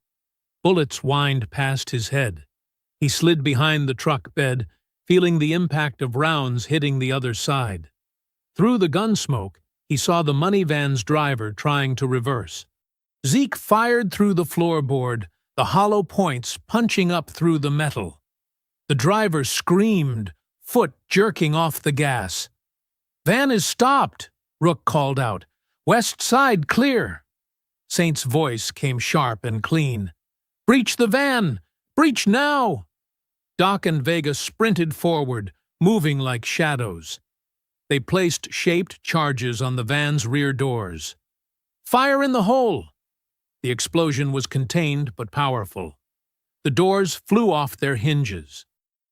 Bullets whined past his head. He slid behind the truck bed, feeling the impact of rounds hitting the other side. Through the gun smoke, he saw the money van's driver trying to reverse. Zeke fired through the floorboard, the hollow points punching up through the metal. The driver screamed, foot jerking off the gas. "Van is stopped," Rook called out. "West side clear." Saint's voice came sharp and clean. "Breach the van! Breach now!" Doc and Vega sprinted forward, moving like shadows. They placed shaped charges on the van's rear doors. "Fire in the hole!" The explosion was contained but powerful. The doors flew off their hinges.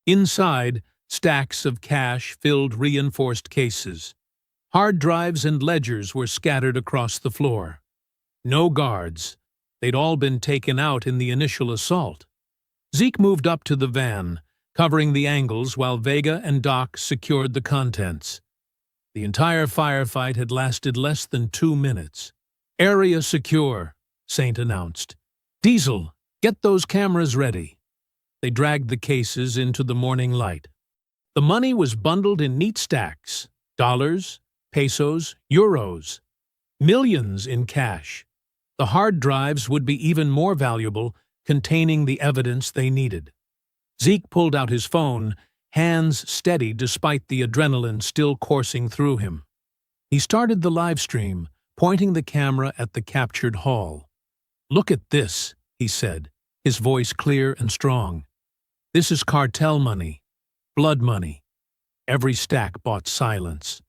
Inside, stacks of cash filled reinforced cases. Hard drives and ledgers were scattered across the floor. No guards. They'd all been taken out in the initial assault. Zeke moved up to the van, covering the angles while Vega and Doc secured the contents. The entire firefight had lasted less than 2 minutes. "Area secure," Saint announced. "Diesel, get those cameras ready." They dragged the cases into the morning light. The money was bundled in neat stacks: dollars, pesos, euros. Millions in cash. The hard drives would be even more valuable, containing the evidence they needed. Zeke pulled out his phone, hands steady despite the adrenaline still coursing through him. He started the live stream, pointing the camera at the captured haul. "Look at this," he said, his voice clear and strong. "This is cartel money, blood money." Every stack bought silence.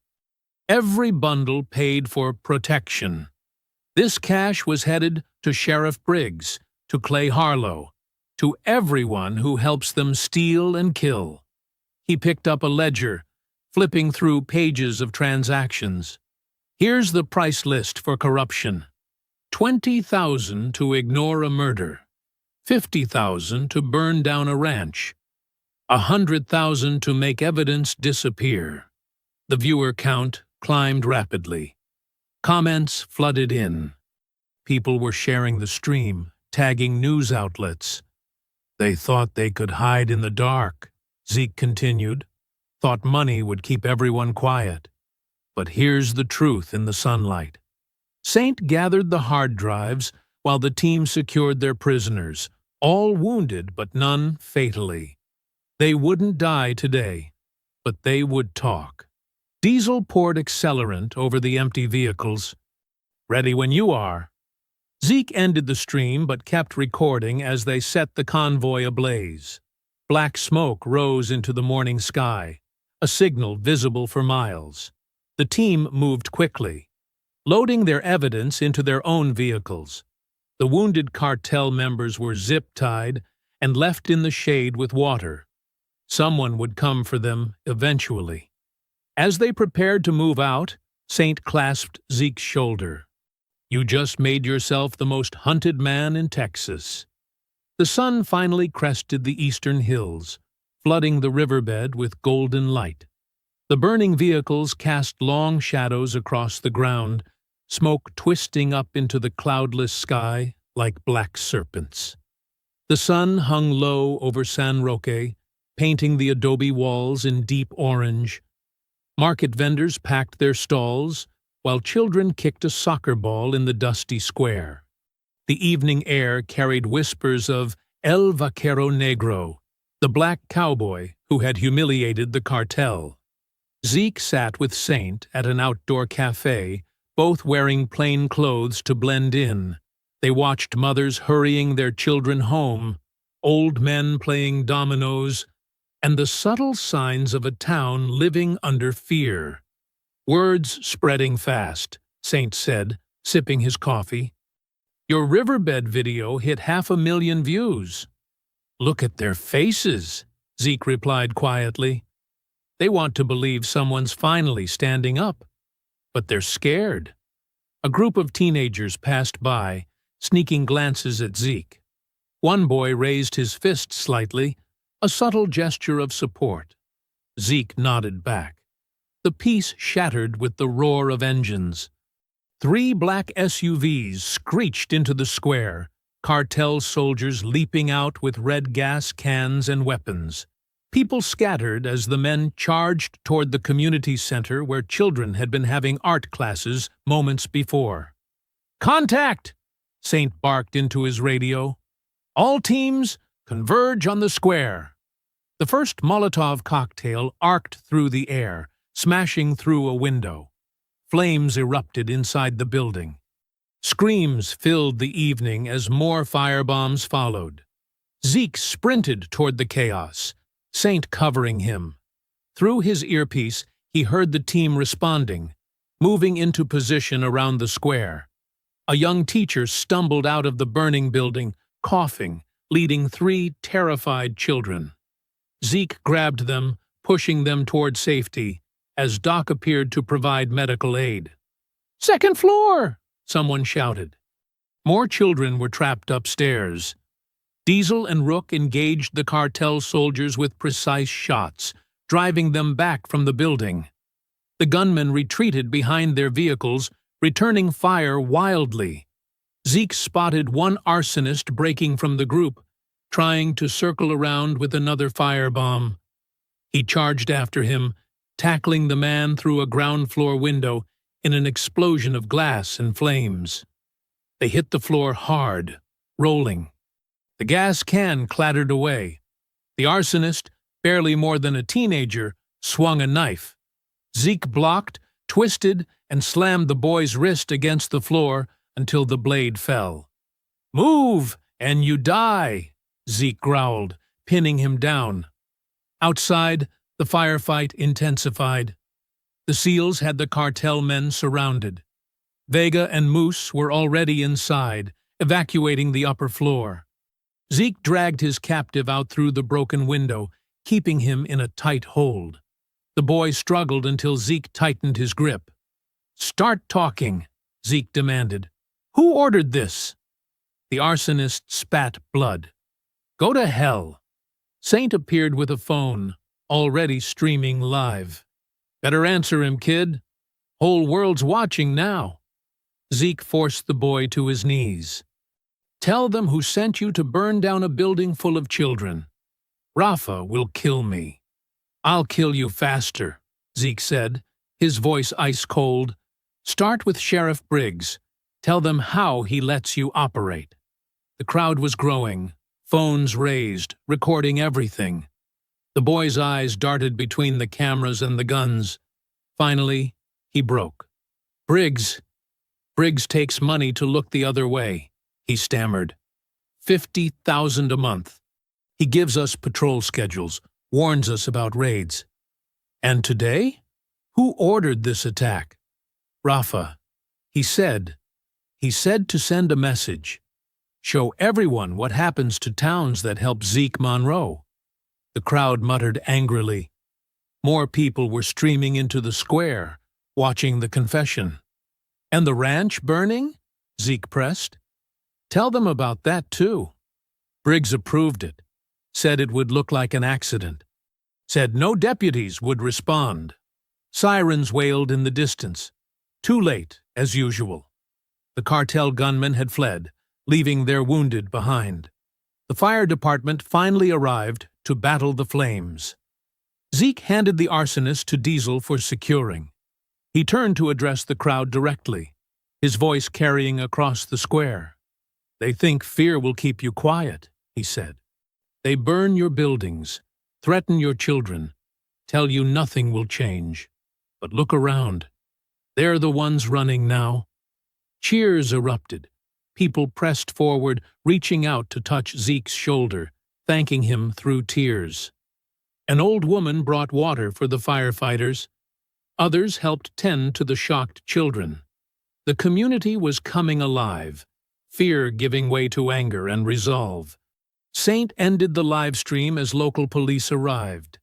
Every bundle paid for protection. This cash was headed to Sheriff Briggs, to Clay Harlow, to everyone who helps them steal and kill. He picked up a ledger, flipping through pages of transactions. "Here's the price list for corruption. 20,000 to ignore a murder. 50,000 to burn down a ranch. 100,000 to make evidence disappear." The viewer count climbed rapidly. Comments flooded in. People were sharing the stream, tagging news outlets. "They thought they could hide in the dark," Zeke continued. "Thought money would keep everyone quiet. But here's the truth in the sunlight." Saint gathered the hard drives while the team secured their prisoners, all wounded but none fatally. They wouldn't die today, but they would talk. Diesel poured accelerant over the empty vehicles. "Ready when you are." Zeke ended the stream but kept recording as they set the convoy ablaze. Black smoke rose into the morning sky, a signal visible for miles. The team moved quickly, loading their evidence into their own vehicles. The wounded cartel members were zip-tied and left in the shade with water. Someone would come for them eventually. As they prepared to move out, Saint clasped Zeke's shoulder. "You just made yourself the most hunted man in Texas." The sun finally crested the eastern hills, flooding the riverbed with golden light. The burning vehicles cast long shadows across the ground, smoke twisting up into the cloudless sky like black serpents. The sun hung low over San Roque, painting the adobe walls in deep orange. Market vendors packed their stalls, while children kicked a soccer ball in the dusty square. The evening air carried whispers of El Vaquero Negro, the black cowboy who had humiliated the cartel. Zeke sat with Saint at an outdoor cafe, both wearing plain clothes to blend in. They watched mothers hurrying their children home, old men playing dominoes, and the subtle signs of a town living under fear. "Words spreading fast," Saint said, sipping his coffee. "Your riverbed video hit 500,000 views." "Look at their faces," Zeke replied quietly. "They want to believe someone's finally standing up, but they're scared." A group of teenagers passed by, sneaking glances at Zeke. One boy raised his fist slightly, a subtle gesture of support. Zeke nodded back. The peace shattered with the roar of engines. 3 black SUVs screeched into the square, cartel soldiers leaping out with red gas cans and weapons. People scattered as the men charged toward the community center where children had been having art classes moments before. "Contact!" Saint barked into his radio. All teams converge on the square. The first Molotov cocktail arced through the air, smashing through a window. Flames erupted inside the building. Screams filled the evening as more firebombs followed. Zeke sprinted toward the chaos, Saint covering him. Through his earpiece, he heard the team responding, moving into position around the square. A young teacher stumbled out of the burning building, coughing, leading 3 terrified children. Zeke grabbed them, pushing them toward safety, as Doc appeared to provide medical aid. "Second floor!" someone shouted. More children were trapped upstairs. Diesel and Rook engaged the cartel soldiers with precise shots, driving them back from the building. The gunmen retreated behind their vehicles, returning fire wildly. Zeke spotted one arsonist breaking from the group, trying to circle around with another firebomb. He charged after him, tackling the man through a ground-floor window in an explosion of glass and flames. They hit the floor hard, rolling. The gas can clattered away. The arsonist, barely more than a teenager, swung a knife. Zeke blocked, twisted, and slammed the boy's wrist against the floor until the blade fell. "Move, and you die," Zeke growled, pinning him down. Outside, the firefight intensified. The SEALs had the cartel men surrounded. Vega and Moose were already inside, evacuating the upper floor. Zeke dragged his captive out through the broken window, keeping him in a tight hold. The boy struggled until Zeke tightened his grip. "Start talking," Zeke demanded. "Who ordered this?" The arsonist spat blood. "Go to hell." Saint appeared with a phone, already streaming live. "Better answer him, kid. Whole world's watching now." Zeke forced the boy to his knees. "Tell them who sent you to burn down a building full of children. Rafa will kill me." "I'll kill you faster," Zeke said, his voice ice-cold. "Start with Sheriff Briggs. Tell them how he lets you operate." The crowd was growing, phones raised, recording everything. The boy's eyes darted between the cameras and the guns. Finally, he broke. Briggs takes money to look the other way," he stammered. $50,000 a month. He gives us patrol schedules, warns us about raids." "And today? Who ordered this attack?" "Rafa. He said to send a message. Show everyone what happens to towns that help Zeke Monroe." The crowd muttered angrily. More people were streaming into the square, watching the confession. "And the ranch burning?" Zeke pressed. "Tell them about that, too." Briggs approved it, said it would look like an accident, said no deputies would respond. Sirens wailed in the distance. Too late, as usual. The cartel gunmen had fled, leaving their wounded behind. The fire department finally arrived to battle the flames. Zeke handed the arsonist to Diesel for securing. He turned to address the crowd directly, his voice carrying across the square. "They think fear will keep you quiet," he said. "They burn your buildings, threaten your children, tell you nothing will change. But look around. They're the ones running now." Cheers erupted. People pressed forward, reaching out to touch Zeke's shoulder, thanking him through tears. An old woman brought water for the firefighters. Others helped tend to the shocked children. The community was coming alive, fear giving way to anger and resolve. Saint ended the live stream as local police arrived.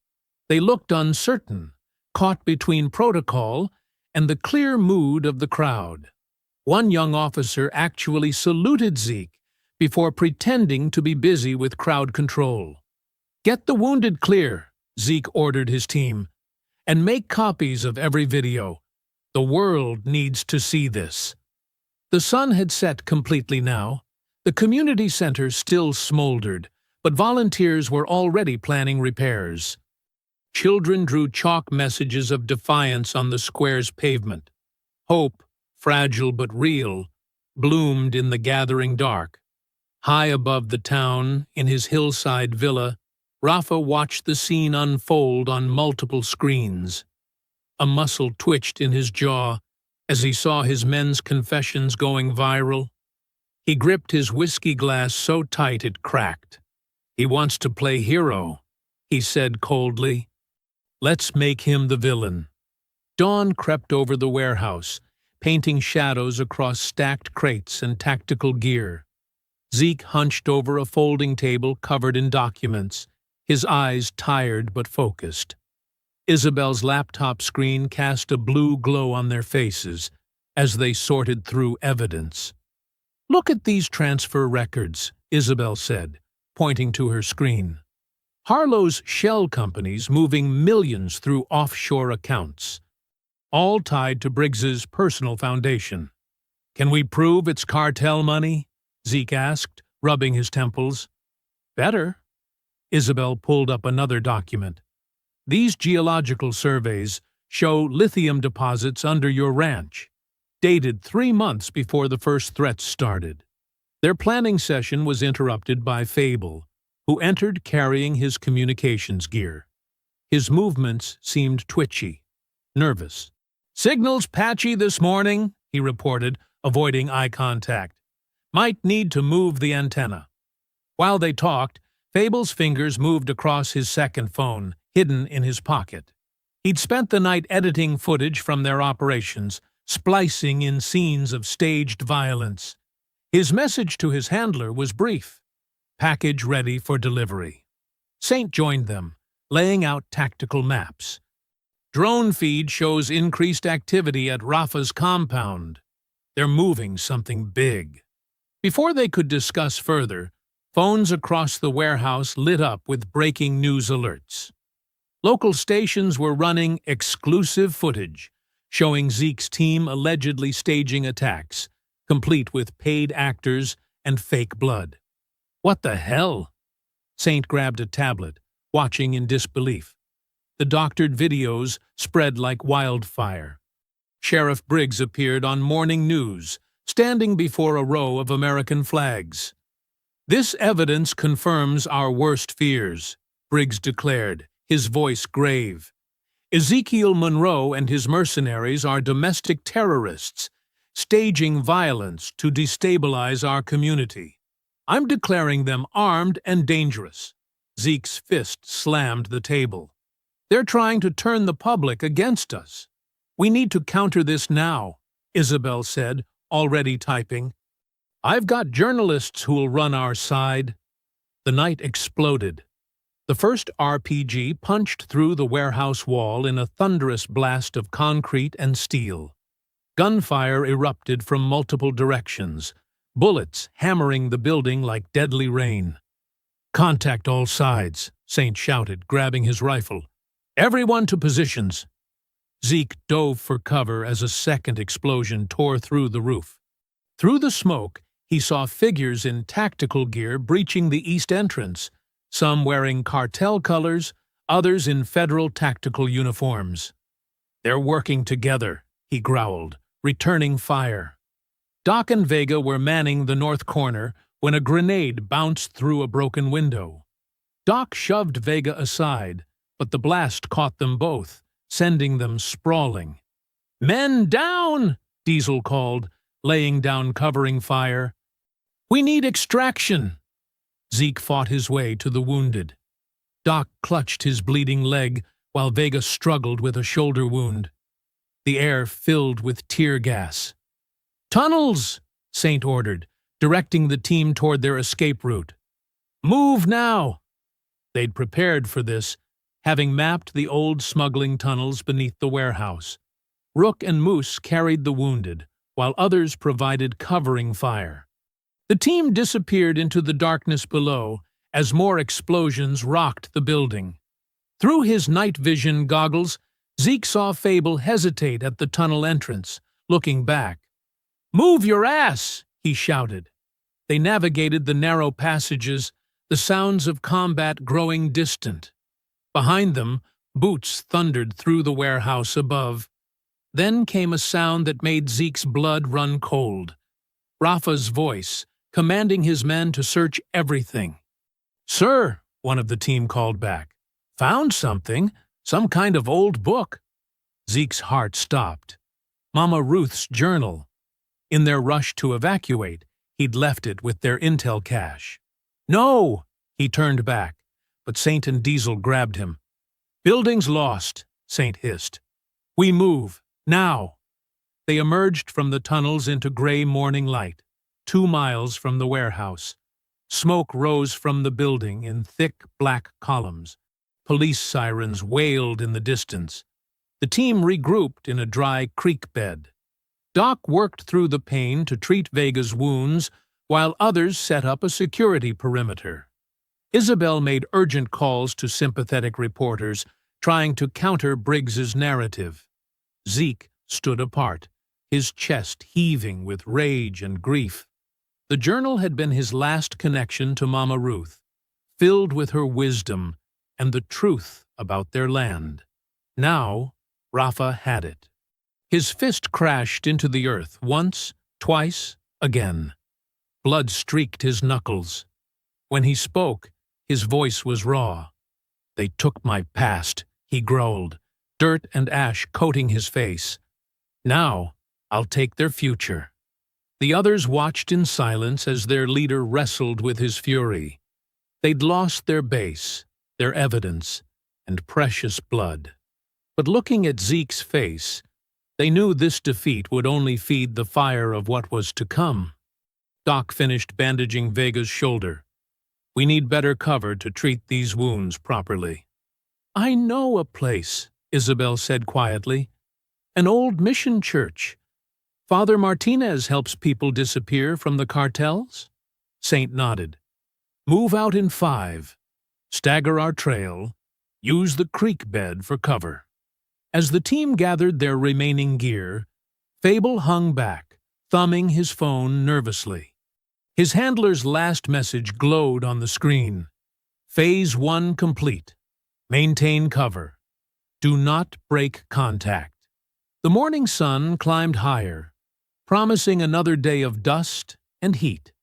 They looked uncertain, caught between protocol and the clear mood of the crowd. One young officer actually saluted Zeke before pretending to be busy with crowd control. "Get the wounded clear," Zeke ordered his team, "and make copies of every video. The world needs to see this." The sun had set completely now. The community center still smoldered, but volunteers were already planning repairs. Children drew chalk messages of defiance on the square's pavement. Hope, fragile but real, bloomed in the gathering dark. High above the town, in his hillside villa, Rafa watched the scene unfold on multiple screens. A muscle twitched in his jaw as he saw his men's confessions going viral. He gripped his whiskey glass so tight it cracked. "He wants to play hero," he said coldly. "Let's make him the villain." Dawn crept over the warehouse, painting shadows across stacked crates and tactical gear. Zeke hunched over a folding table covered in documents, his eyes tired but focused. Isabel's laptop screen cast a blue glow on their faces as they sorted through evidence. "Look at these transfer records," Isabel said, pointing to her screen. "Harlow's shell companies moving millions through offshore accounts, all tied to Briggs's personal foundation. Can we prove it's cartel money?" Zeke asked, rubbing his temples. "Better." Isabel pulled up another document. "These geological surveys show lithium deposits under your ranch, dated 3 months before the first threats started." Their planning session was interrupted by Fable, who entered carrying his communications gear. His movements seemed twitchy, nervous. "Signal's patchy this morning," he reported, avoiding eye contact. "Might need to move the antenna." While they talked, Fable's fingers moved across his second phone, hidden in his pocket. He'd spent the night editing footage from their operations, splicing in scenes of staged violence. His message to his handler was brief: "Package ready for delivery." Saint joined them, laying out tactical maps. "Drone feed shows increased activity at Rafa's compound. They're moving something big." Before they could discuss further, phones across the warehouse lit up with breaking news alerts. Local stations were running exclusive footage, showing Zeke's team allegedly staging attacks, complete with paid actors and fake blood. "What the hell?" Saint grabbed a tablet, watching in disbelief. The doctored videos spread like wildfire. Sheriff Briggs appeared on morning news, standing before a row of American flags. "This evidence confirms our worst fears," Briggs declared, his voice grave. "Ezekiel Monroe and his mercenaries are domestic terrorists, staging violence to destabilize our community. I'm declaring them armed and dangerous." Zeke's fist slammed the table. "They're trying to turn the public against us. We need to counter this now," Isabel said, already typing. "I've got journalists who'll run our side." The night exploded. The first RPG punched through the warehouse wall in a thunderous blast of concrete and steel. Gunfire erupted from multiple directions, bullets hammering the building like deadly rain. "Contact all sides," Saint shouted, grabbing his rifle. "Everyone to positions." Zeke dove for cover as a second explosion tore through the roof. Through the smoke, he saw figures in tactical gear breaching the east entrance, some wearing cartel colors, others in federal tactical uniforms. "They're working together," he growled, returning fire. Doc and Vega were manning the north corner when a grenade bounced through a broken window. Doc shoved Vega aside, but the blast caught them both, sending them sprawling. "Men down!" Diesel called, laying down covering fire. "We need extraction!" Zeke fought his way to the wounded. Doc clutched his bleeding leg while Vega struggled with a shoulder wound. The air filled with tear gas. "Tunnels!" Saint ordered, directing the team toward their escape route. "Move now!" They'd prepared for this, having mapped the old smuggling tunnels beneath the warehouse. Rook and Moose carried the wounded, while others provided covering fire. The team disappeared into the darkness below as more explosions rocked the building. Through his night vision goggles, Zeke saw Fable hesitate at the tunnel entrance, looking back. "Move your ass!" he shouted. They navigated the narrow passages, the sounds of combat growing distant. Behind them, boots thundered through the warehouse above. Then came a sound that made Zeke's blood run cold. Rafa's voice, commanding his men to search everything. "Sir," one of the team called back, "found something, some kind of old book." Zeke's heart stopped. Mama Ruth's journal. In their rush to evacuate, he'd left it with their intel cache. "No!" He turned back, but Saint and Diesel grabbed him. "Building's lost," Saint hissed. "We move, now!" They emerged from the tunnels into gray morning light, 2 miles from the warehouse. Smoke rose from the building in thick black columns. Police sirens wailed in the distance. The team regrouped in a dry creek bed. Doc worked through the pain to treat Vega's wounds, while others set up a security perimeter. Isabel made urgent calls to sympathetic reporters, trying to counter Briggs's narrative. Zeke stood apart, his chest heaving with rage and grief. The journal had been his last connection to Mama Ruth, filled with her wisdom and the truth about their land. Now, Rafa had it. His fist crashed into the earth once, twice, again. Blood streaked his knuckles. When he spoke, his voice was raw. "They took my past," he growled, dirt and ash coating his face. "Now, I'll take their future." The others watched in silence as their leader wrestled with his fury. They'd lost their base, their evidence, and precious blood. But looking at Zeke's face, they knew this defeat would only feed the fire of what was to come. Doc finished bandaging Vega's shoulder. "We need better cover to treat these wounds properly." "I know a place," Isabel said quietly. "An old mission church. Father Martinez helps people disappear from the cartels?" Saint nodded. "Move out in 5. Stagger our trail. Use the creek bed for cover." As the team gathered their remaining gear, Fable hung back, thumbing his phone nervously. His handler's last message glowed on the screen. "Phase 1 complete. Maintain cover. Do not break contact." The morning sun climbed higher, promising another day of dust and heat.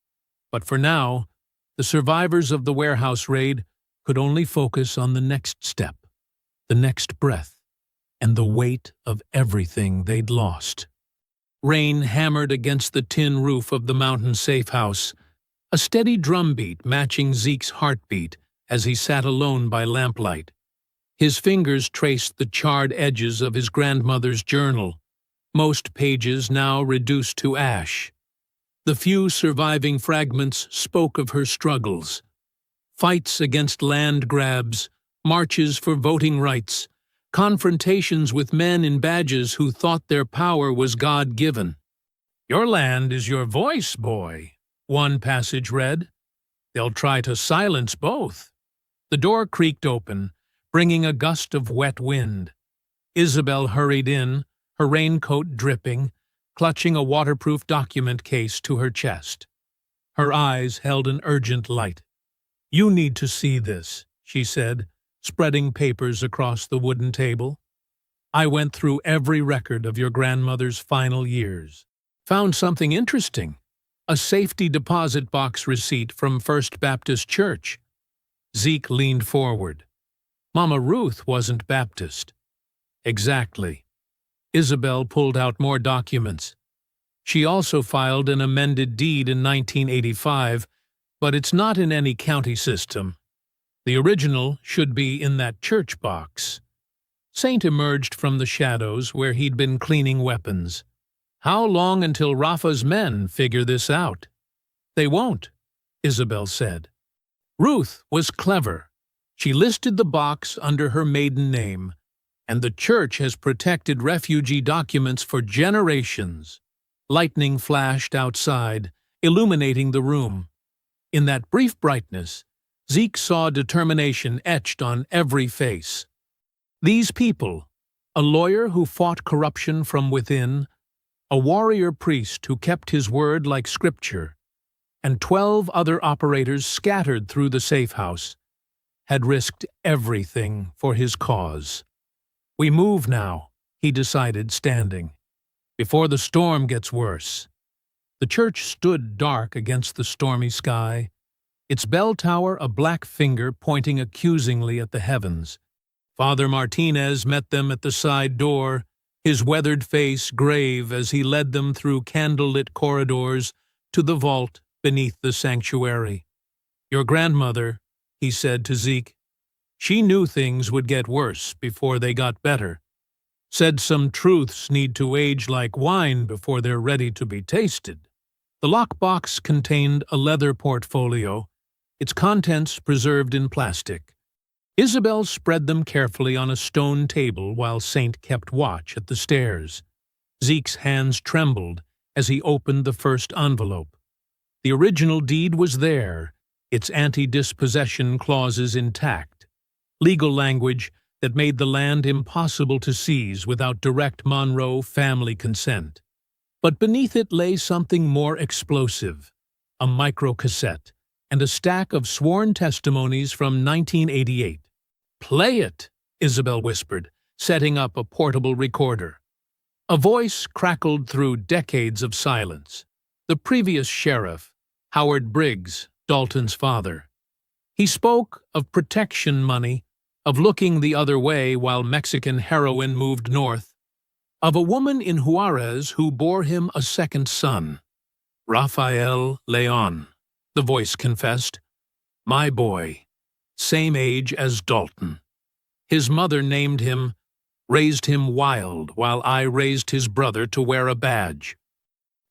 But for now, the survivors of the warehouse raid could only focus on the next step, the next breath, and the weight of everything they'd lost. Rain hammered against the tin roof of the mountain safe house, a steady drumbeat matching Zeke's heartbeat as he sat alone by lamplight. His fingers traced the charred edges of his grandmother's journal, most pages now reduced to ash. The few surviving fragments spoke of her struggles. Fights against land grabs, marches for voting rights, confrontations with men in badges who thought their power was God-given. "Your land is your voice, boy," one passage read. "They'll try to silence both." The door creaked open, bringing a gust of wet wind. Isabel hurried in, her raincoat dripping, clutching a waterproof document case to her chest. Her eyes held an urgent light. "You need to see this," she said, spreading papers across the wooden table. "I went through every record of your grandmother's final years. Found something interesting. A safety deposit box receipt from First Baptist Church." Zeke leaned forward. "Mama Ruth wasn't Baptist." "Exactly." Isabel pulled out more documents. "She also filed an amended deed in 1985, but it's not in any county system. The original should be in that church box." Saint emerged from the shadows where he'd been cleaning weapons. "How long until Rafa's men figure this out?" "They won't," Isabel said. "Ruth was clever. She listed the box under her maiden name, and the church has protected refugee documents for generations." Lightning flashed outside, illuminating the room. In that brief brightness, Zeke saw determination etched on every face. These people, a lawyer who fought corruption from within, a warrior priest who kept his word like scripture, and 12 other operators scattered through the safe house, had risked everything for his cause. "We move now," he decided, standing, "before the storm gets worse." The church stood dark against the stormy sky, its bell tower a black finger pointing accusingly at the heavens. Father Martinez met them at the side door, his weathered face grave as he led them through candlelit corridors to the vault beneath the sanctuary. "Your grandmother," he said to Zeke, "she knew things would get worse before they got better. Said some truths need to age like wine before they're ready to be tasted." The lockbox contained a leather portfolio, its contents preserved in plastic. Isabel spread them carefully on a stone table while Saint kept watch at the stairs. Zeke's hands trembled as he opened the first envelope. The original deed was there, its anti-dispossession clauses intact, legal language that made the land impossible to seize without direct Monroe family consent. But beneath it lay something more explosive, a microcassette and a stack of sworn testimonies from 1988. "Play it," Isabel whispered, setting up a portable recorder. A voice crackled through decades of silence. The previous sheriff, Howard Briggs, Dalton's father. He spoke of protection money, of looking the other way while Mexican heroin moved north, of a woman in Juarez who bore him a second son. "Rafael Leon," the voice confessed. "My boy, same age as Dalton. His mother named him, raised him wild while I raised his brother to wear a badge.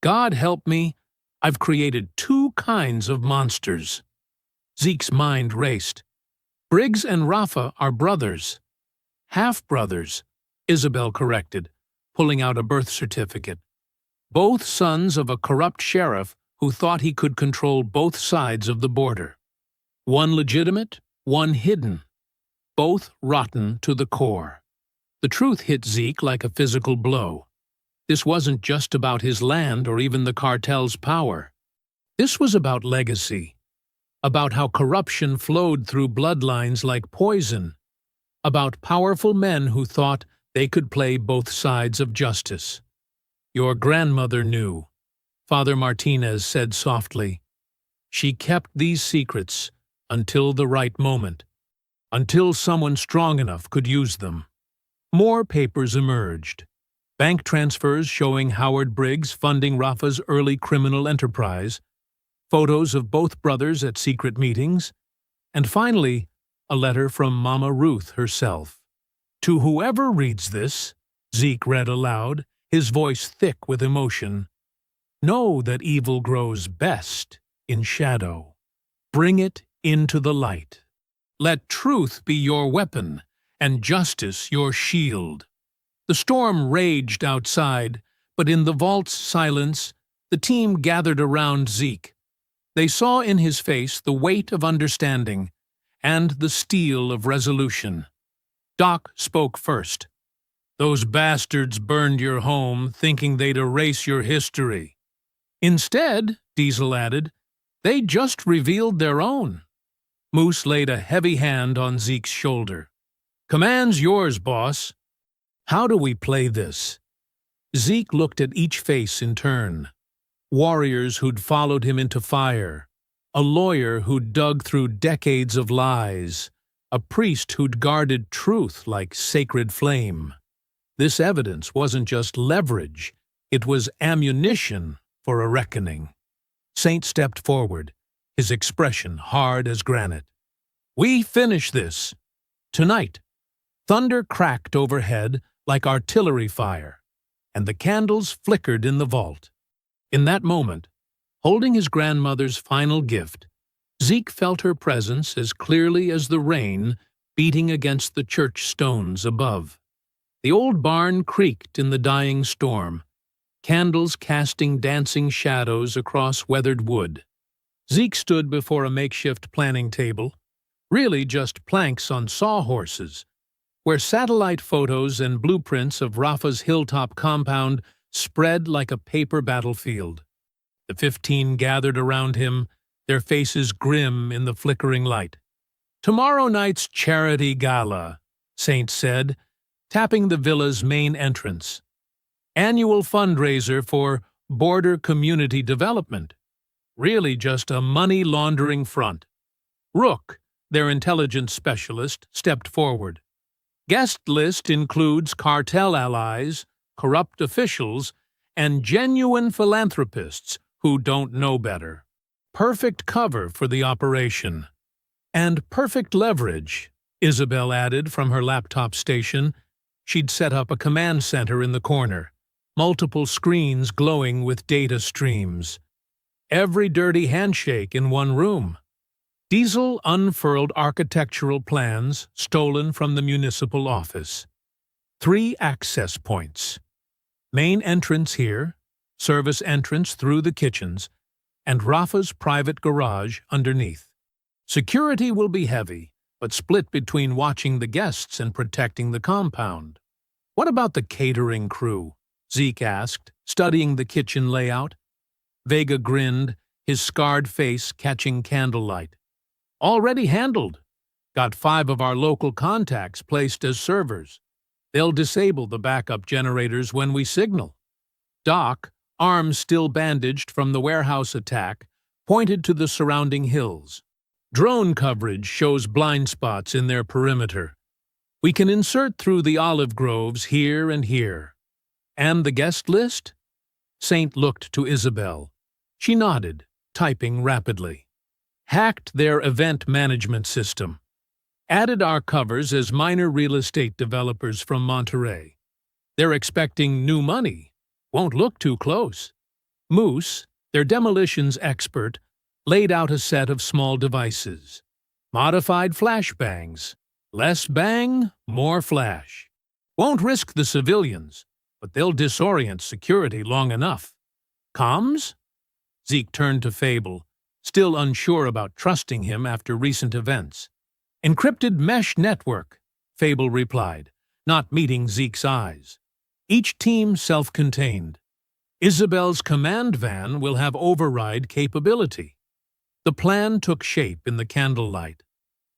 God help me, I've created two kinds of monsters." Zeke's mind raced. "Briggs and Rafa are brothers." "Half-brothers," Isabel corrected, pulling out a birth certificate. "Both sons of a corrupt sheriff who thought he could control both sides of the border. One legitimate, one hidden. Both rotten to the core." The truth hit Zeke like a physical blow. This wasn't just about his land or even the cartel's power. This was about legacy, about how corruption flowed through bloodlines like poison, about powerful men who thought they could play both sides of justice. "Your grandmother knew," Father Martinez said softly. "She kept these secrets until the right moment, until someone strong enough could use them." More papers emerged. Bank transfers showing Howard Briggs funding Rafa's early criminal enterprise, photos of both brothers at secret meetings, and finally, a letter from Mama Ruth herself. "To whoever reads this," Zeke read aloud, his voice thick with emotion, "know that evil grows best in shadow. Bring it into the light. Let truth be your weapon and justice your shield." The storm raged outside, but in the vault's silence, the team gathered around Zeke. They saw in his face the weight of understanding and the steel of resolution. Doc spoke first. "Those bastards burned your home thinking they'd erase your history. Instead," Diesel added, "they just revealed their own." Moose laid a heavy hand on Zeke's shoulder. "Command's yours, boss. How do we play this?" Zeke looked at each face in turn. Warriors who'd followed him into fire, a lawyer who'd dug through decades of lies, a priest who'd guarded truth like sacred flame. This evidence wasn't just leverage, it was ammunition for a reckoning. Saint stepped forward, his expression hard as granite. "We finish this. Tonight." Thunder cracked overhead like artillery fire, and the candles flickered in the vault. In that moment, holding his grandmother's final gift, Zeke felt her presence as clearly as the rain beating against the church stones above. The old barn creaked in the dying storm, candles casting dancing shadows across weathered wood. Zeke stood before a makeshift planning table, really just planks on sawhorses, where satellite photos and blueprints of Rafa's hilltop compound spread like a paper battlefield. The 15 gathered around him, their faces grim in the flickering light. "Tomorrow night's charity gala," Saint said, tapping the villa's main entrance. "Annual fundraiser for border community development. Really just a money laundering front. Rook, their intelligence specialist, stepped forward. Guest list includes cartel allies, corrupt officials, and genuine philanthropists who don't know better. Perfect cover for the operation. And perfect leverage, Isabel added from her laptop station. She'd set up a command center in the corner, multiple screens glowing with data streams. Every dirty handshake in one room. Diesel unfurled architectural plans stolen from the municipal office. 3 access points. Main entrance here, service entrance through the kitchens, and Rafa's private garage underneath. Security will be heavy, but split between watching the guests and protecting the compound. What about the catering crew? Zeke asked, studying the kitchen layout. Vega grinned, his scarred face catching candlelight. Already handled. Got 5 of our local contacts placed as servers. They'll disable the backup generators when we signal. Doc, arms still bandaged from the warehouse attack, pointed to the surrounding hills. Drone coverage shows blind spots in their perimeter. We can insert through the olive groves here and here. And the guest list? Saint looked to Isabel. She nodded, typing rapidly. Hacked their event management system. Added our covers as minor real estate developers from Monterey. They're expecting new money. Won't look too close. Moose, their demolitions expert, laid out a set of small devices. Modified flashbangs. Less bang, more flash. Won't risk the civilians, but they'll disorient security long enough. Comms? Zeke turned to Fable, still unsure about trusting him after recent events. Encrypted mesh network, Fable replied, not meeting Zeke's eyes. Each team self-contained. Isabel's command van will have override capability. The plan took shape in the candlelight.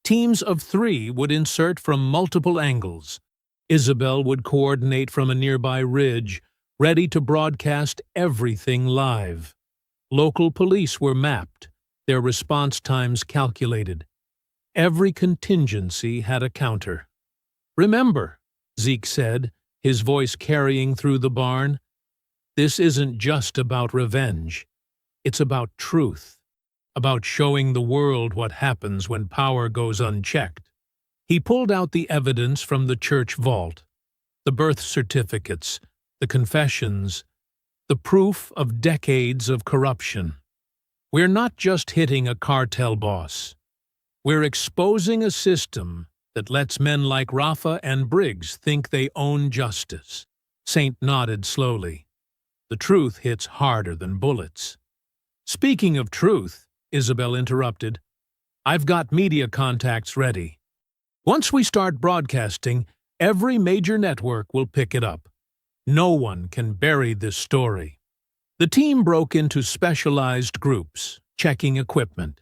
Teams of 3 would insert from multiple angles. Isabel would coordinate from a nearby ridge, ready to broadcast everything live. Local police were mapped, their response times calculated. Every contingency had a counter. Remember, Zeke said, his voice carrying through the barn, this isn't just about revenge. It's about truth. About showing the world what happens when power goes unchecked. He pulled out the evidence from the church vault, the birth certificates, the confessions, the proof of decades of corruption. We're not just hitting a cartel boss. We're exposing a system that lets men like Rafa and Briggs think they own justice. Saint nodded slowly. The truth hits harder than bullets. Speaking of truth, Isabel interrupted, I've got media contacts ready. Once we start broadcasting, every major network will pick it up. No one can bury this story. The team broke into specialized groups, checking equipment.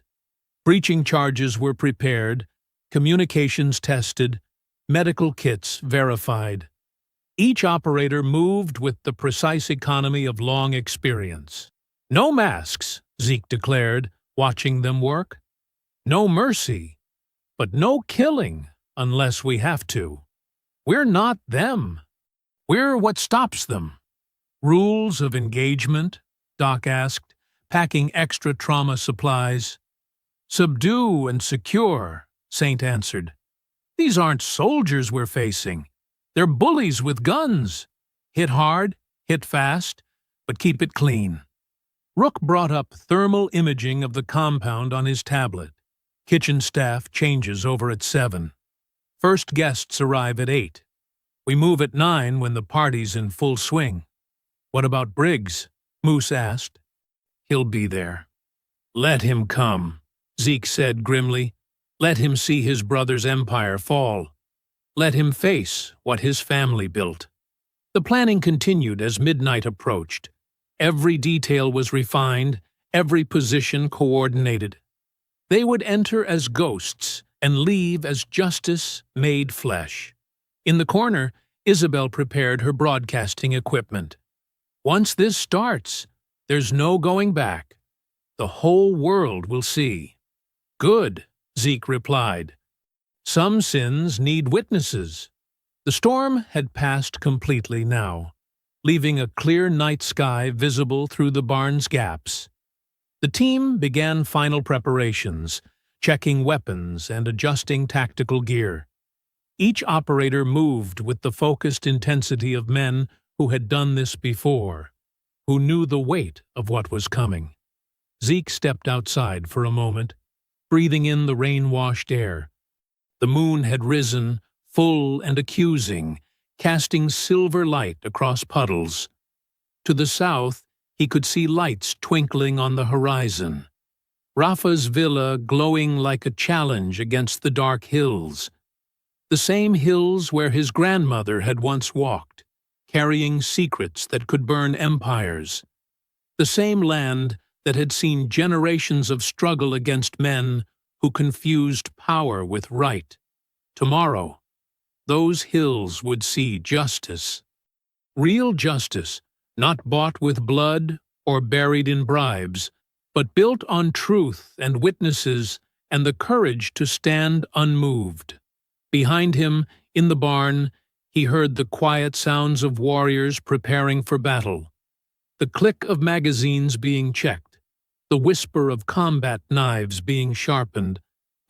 Breaching charges were prepared, communications tested, medical kits verified. Each operator moved with the precise economy of long experience. No masks, Zeke declared, watching them work. No mercy, but no killing unless we have to. We're not them. We're what stops them. Rules of engagement, Doc asked, packing extra trauma supplies. Subdue and secure, Saint answered. These aren't soldiers we're facing. They're bullies with guns. Hit hard, hit fast, but keep it clean. Rook brought up thermal imaging of the compound on his tablet. Kitchen staff changes over at 7. First guests arrive at 8. We move at 9 when the party's in full swing. What about Briggs? Moose asked. He'll be there. Let him come, Zeke said grimly. Let him see his brother's empire fall. Let him face what his family built. The planning continued as midnight approached. Every detail was refined, every position coordinated. They would enter as ghosts and leave as justice made flesh. In the corner, Isabel prepared her broadcasting equipment. Once this starts, There's no going back. The whole world will see. Good, Zeke replied. Some sins need witnesses. The storm had passed completely now, leaving a clear night sky visible through the barn's gaps. The team began final preparations, checking weapons and adjusting tactical gear. Each operator moved with the focused intensity of men who had done this before, who knew the weight of what was coming. Zeke stepped outside for a moment, breathing in the rain-washed air. The moon had risen, full and accusing, casting silver light across puddles. To the south, he could see lights twinkling on the horizon. Rafa's villa glowing like a challenge against the dark hills. The same hills where his grandmother had once walked, carrying secrets that could burn empires. The same land that had seen generations of struggle against men who confused power with right. Tomorrow, those hills would see justice. Real justice, not bought with blood or buried in bribes, but built on truth and witnesses and the courage to stand unmoved. Behind him, in the barn, he heard the quiet sounds of warriors preparing for battle, the click of magazines being checked, the whisper of combat knives being sharpened,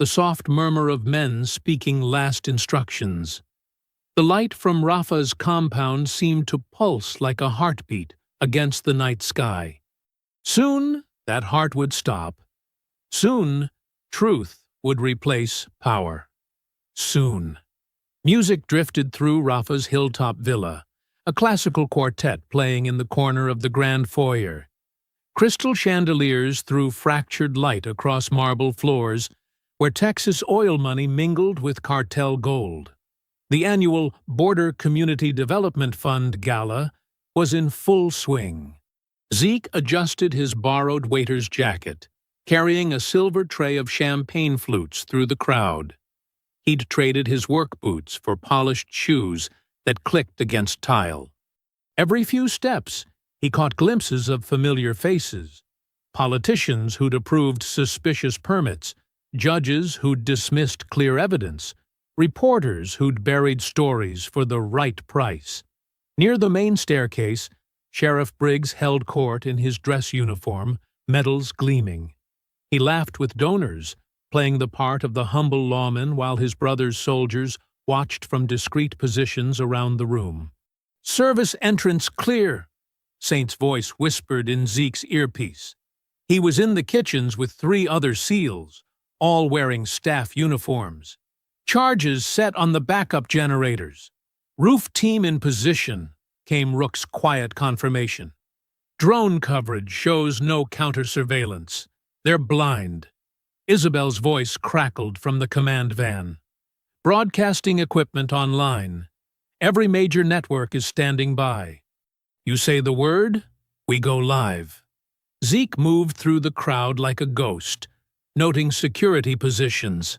the soft murmur of men speaking last instructions. The light from Rafa's compound seemed to pulse like a heartbeat against the night sky. Soon, that heart would stop. Soon, truth would replace power. Soon. Music drifted through Rafa's hilltop villa, a classical quartet playing in the corner of the grand foyer. Crystal chandeliers threw fractured light across marble floors where Texas oil money mingled with cartel gold. The annual Border Community Development Fund Gala was in full swing. Zeke adjusted his borrowed waiter's jacket, carrying a silver tray of champagne flutes through the crowd. He'd traded his work boots for polished shoes that clicked against tile. Every few steps, he caught glimpses of familiar faces, politicians who'd approved suspicious permits, judges who'd dismissed clear evidence, reporters who'd buried stories for the right price. Near the main staircase, Sheriff Briggs held court in his dress uniform, medals gleaming. He laughed with donors, playing the part of the humble lawman while his brother's soldiers watched from discreet positions around the room. "Service entrance clear," Saint's voice whispered in Zeke's earpiece. He was in the kitchens with 3 other SEALs, all wearing staff uniforms. "Charges set on the backup generators." "Roof team in position," came Rook's quiet confirmation. "Drone coverage shows no counter-surveillance. They're blind." Isabel's voice crackled from the command van. "Broadcasting equipment online. Every major network is standing by. You say the word, we go live." Zeke moved through the crowd like a ghost, noting security positions.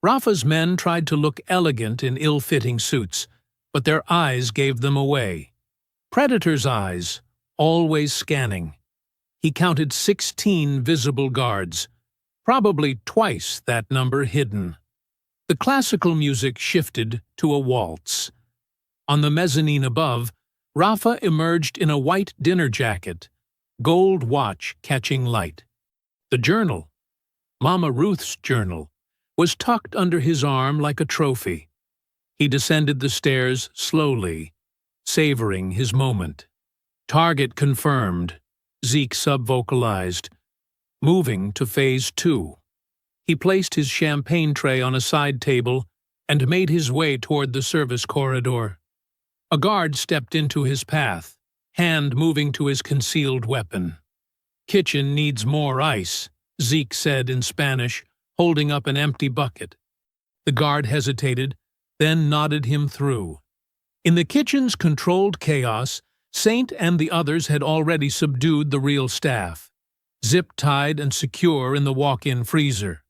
Rafa's men tried to look elegant in ill-fitting suits, but their eyes gave them away. Predator's eyes, always scanning. He counted 16 visible guards, probably twice that number hidden. The classical music shifted to a waltz. On the mezzanine above, Rafa emerged in a white dinner jacket, gold watch catching light. The journal, Mama Ruth's journal, was tucked under his arm like a trophy. He descended the stairs slowly, savoring his moment. "Target confirmed," Zeke sub-vocalized, moving to Phase 2. He placed his champagne tray on a side table and made his way toward the service corridor. A guard stepped into his path, hand moving to his concealed weapon. "Kitchen needs more ice," Zeke said in Spanish, holding up an empty bucket. The guard hesitated, then nodded him through. In the kitchen's controlled chaos, Saint and the others had already subdued the real staff, zip-tied and secure in the walk-in freezer.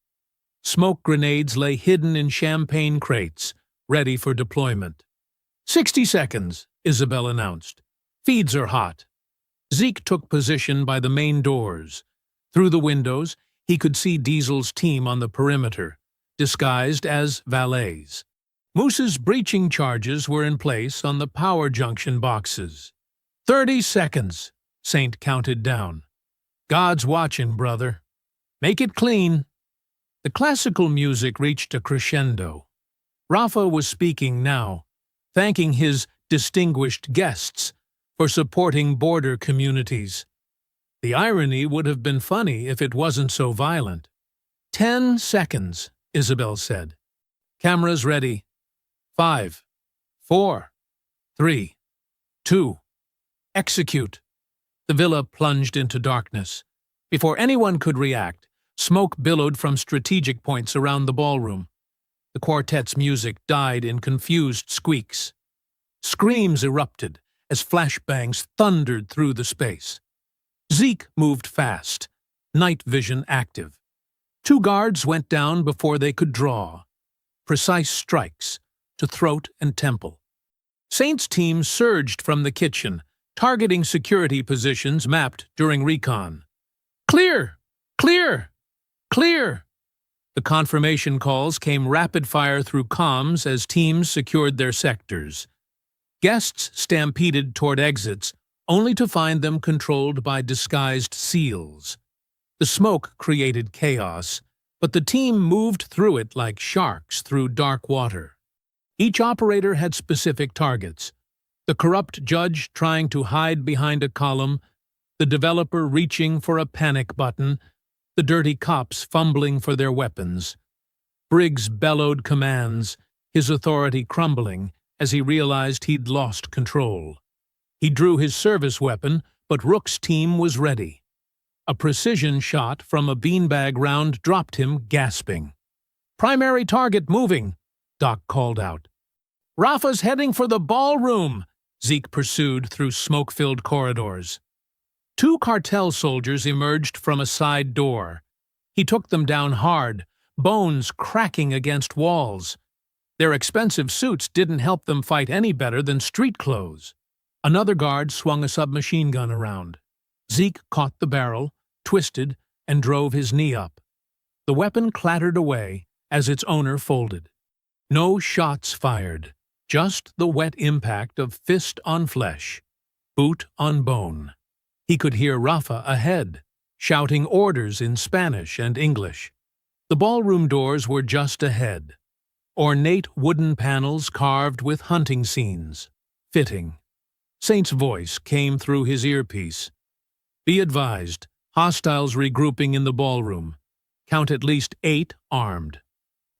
Smoke grenades lay hidden in champagne crates, ready for deployment. 60 seconds, Isabel announced. "Feeds are hot." Zeke took position by the main doors. Through the windows, he could see Diesel's team on the perimeter, disguised as valets. Moose's breaching charges were in place on the power junction boxes. 30 seconds, Saint counted down. God's watching, brother. Make it clean. The classical music reached a crescendo. Rafa was speaking now, thanking his distinguished guests for supporting border communities. The irony would have been funny if it wasn't so violent. 10 seconds, Isabel said. Cameras ready. 5, 4, 3, 2. Execute. The villa plunged into darkness. Before anyone could react, smoke billowed from strategic points around the ballroom. The quartet's music died in confused squeaks. Screams erupted as flashbangs thundered through the space. Zeke moved fast, night vision active. 2 guards went down before they could draw. Precise strikes to throat and temple. Saint's team surged from the kitchen, targeting security positions mapped during recon. Clear! Clear! Clear! The confirmation calls came rapid-fire through comms as teams secured their sectors. Guests stampeded toward exits, only to find them controlled by disguised SEALs. The smoke created chaos, but the team moved through it like sharks through dark water. Each operator had specific targets. The corrupt judge trying to hide behind a column, the developer reaching for a panic button, the dirty cops fumbling for their weapons. Briggs bellowed commands, his authority crumbling as he realized he'd lost control. He drew his service weapon, but Rook's team was ready. A precision shot from a beanbag round dropped him, gasping. "Primary target moving," Doc called out. "Rafa's heading for the ballroom," Zeke pursued through smoke-filled corridors. 2 cartel soldiers emerged from a side door. He took them down hard, bones cracking against walls. Their expensive suits didn't help them fight any better than street clothes. Another guard swung a submachine gun around. Zeke caught the barrel, twisted, and drove his knee up. The weapon clattered away as its owner folded. No shots fired, just the wet impact of fist on flesh, boot on bone. He could hear Rafa ahead, shouting orders in Spanish and English. The ballroom doors were just ahead. Ornate wooden panels carved with hunting scenes. Fitting. Saint's voice came through his earpiece. "Be advised, hostiles regrouping in the ballroom. Count at least 8 armed."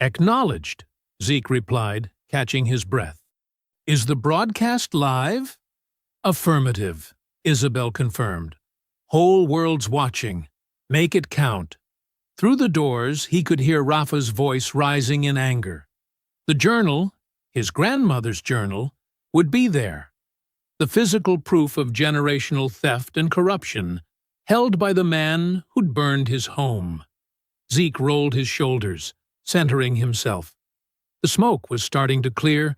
"Acknowledged," Zeke replied, catching his breath. "Is the broadcast live?" "Affirmative," Isabel confirmed. "Whole world's watching. Make it count." Through the doors, he could hear Rafa's voice rising in anger. The journal, his grandmother's journal, would be there. The physical proof of generational theft and corruption, held by the man who'd burned his home. Zeke rolled his shoulders, centering himself. The smoke was starting to clear.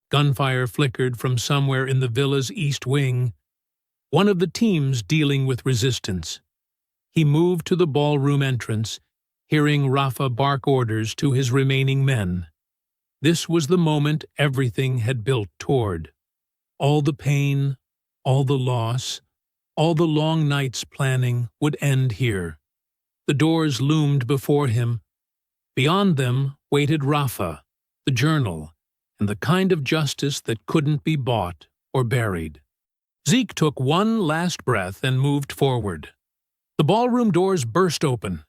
Gunfire flickered from somewhere in the villa's east wing. One of the teams dealing with resistance. He moved to the ballroom entrance, hearing Rafa bark orders to his remaining men. This was the moment everything had built toward. All the pain, all the loss, all the long nights planning would end here. The doors loomed before him. Beyond them waited Rafa, the journal, and the kind of justice that couldn't be bought or buried. Zeke took one last breath and moved forward. The ballroom doors burst open.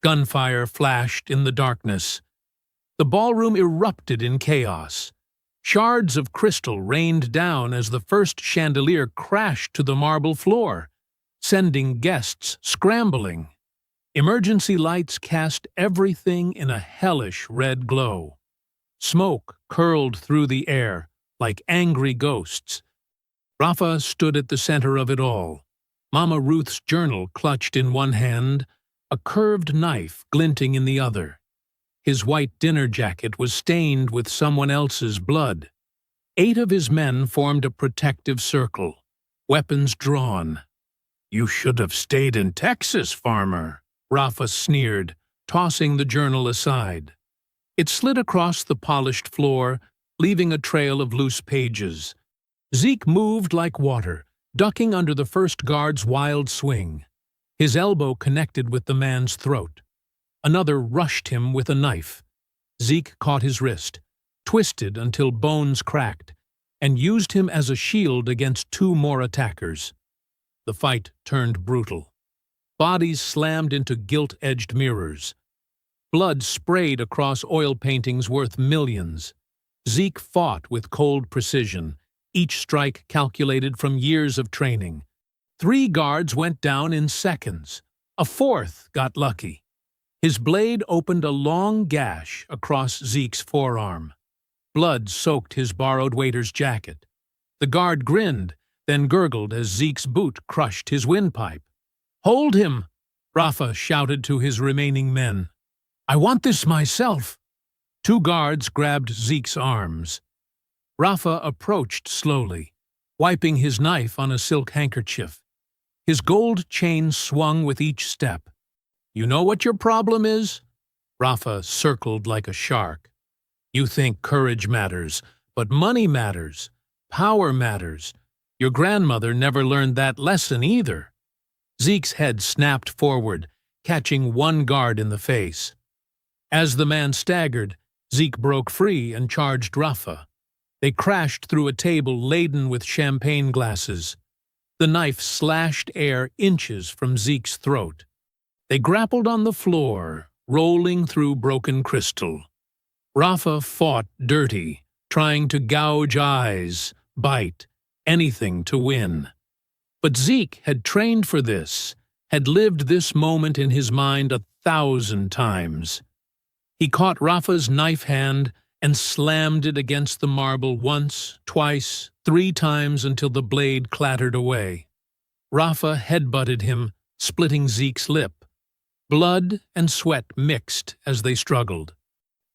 Gunfire flashed in the darkness. The ballroom erupted in chaos. Shards of crystal rained down as the first chandelier crashed to the marble floor, sending guests scrambling. Emergency lights cast everything in a hellish red glow. Smoke curled through the air like angry ghosts. Rafa stood at the center of it all, Mama Ruth's journal clutched in one hand, a curved knife glinting in the other. His white dinner jacket was stained with someone else's blood. 8 of his men formed a protective circle, weapons drawn. "You should have stayed in Texas, farmer," Rafa sneered, tossing the journal aside. It slid across the polished floor, leaving a trail of loose pages. Zeke moved like water, ducking under the first guard's wild swing. His elbow connected with the man's throat. Another rushed him with a knife. Zeke caught his wrist, twisted until bones cracked, and used him as a shield against two more attackers. The fight turned brutal. Bodies slammed into gilt-edged mirrors. Blood sprayed across oil paintings worth millions. Zeke fought with cold precision, each strike calculated from years of training. 3 guards went down in seconds. A 4th got lucky. His blade opened a long gash across Zeke's forearm. Blood soaked his borrowed waiter's jacket. The guard grinned, then gurgled as Zeke's boot crushed his windpipe. "Hold him!" Rafa shouted to his remaining men. "I want this myself." 2 guards grabbed Zeke's arms. Rafa approached slowly, wiping his knife on a silk handkerchief. His gold chain swung with each step. "You know what your problem is?" Rafa circled like a shark. "You think courage matters, but money matters. Power matters. Your grandmother never learned that lesson either." Zeke's head snapped forward, catching one guard in the face. As the man staggered, Zeke broke free and charged Rafa. They crashed through a table laden with champagne glasses. The knife slashed air inches from Zeke's throat. They grappled on the floor, rolling through broken crystal. Rafa fought dirty, trying to gouge eyes, bite, anything to win. But Zeke had trained for this, had lived this moment in his mind 1,000 times. He caught Rafa's knife hand and slammed it against the marble once, twice, 3 times until the blade clattered away. Rafa headbutted him, splitting Zeke's lip. Blood and sweat mixed as they struggled.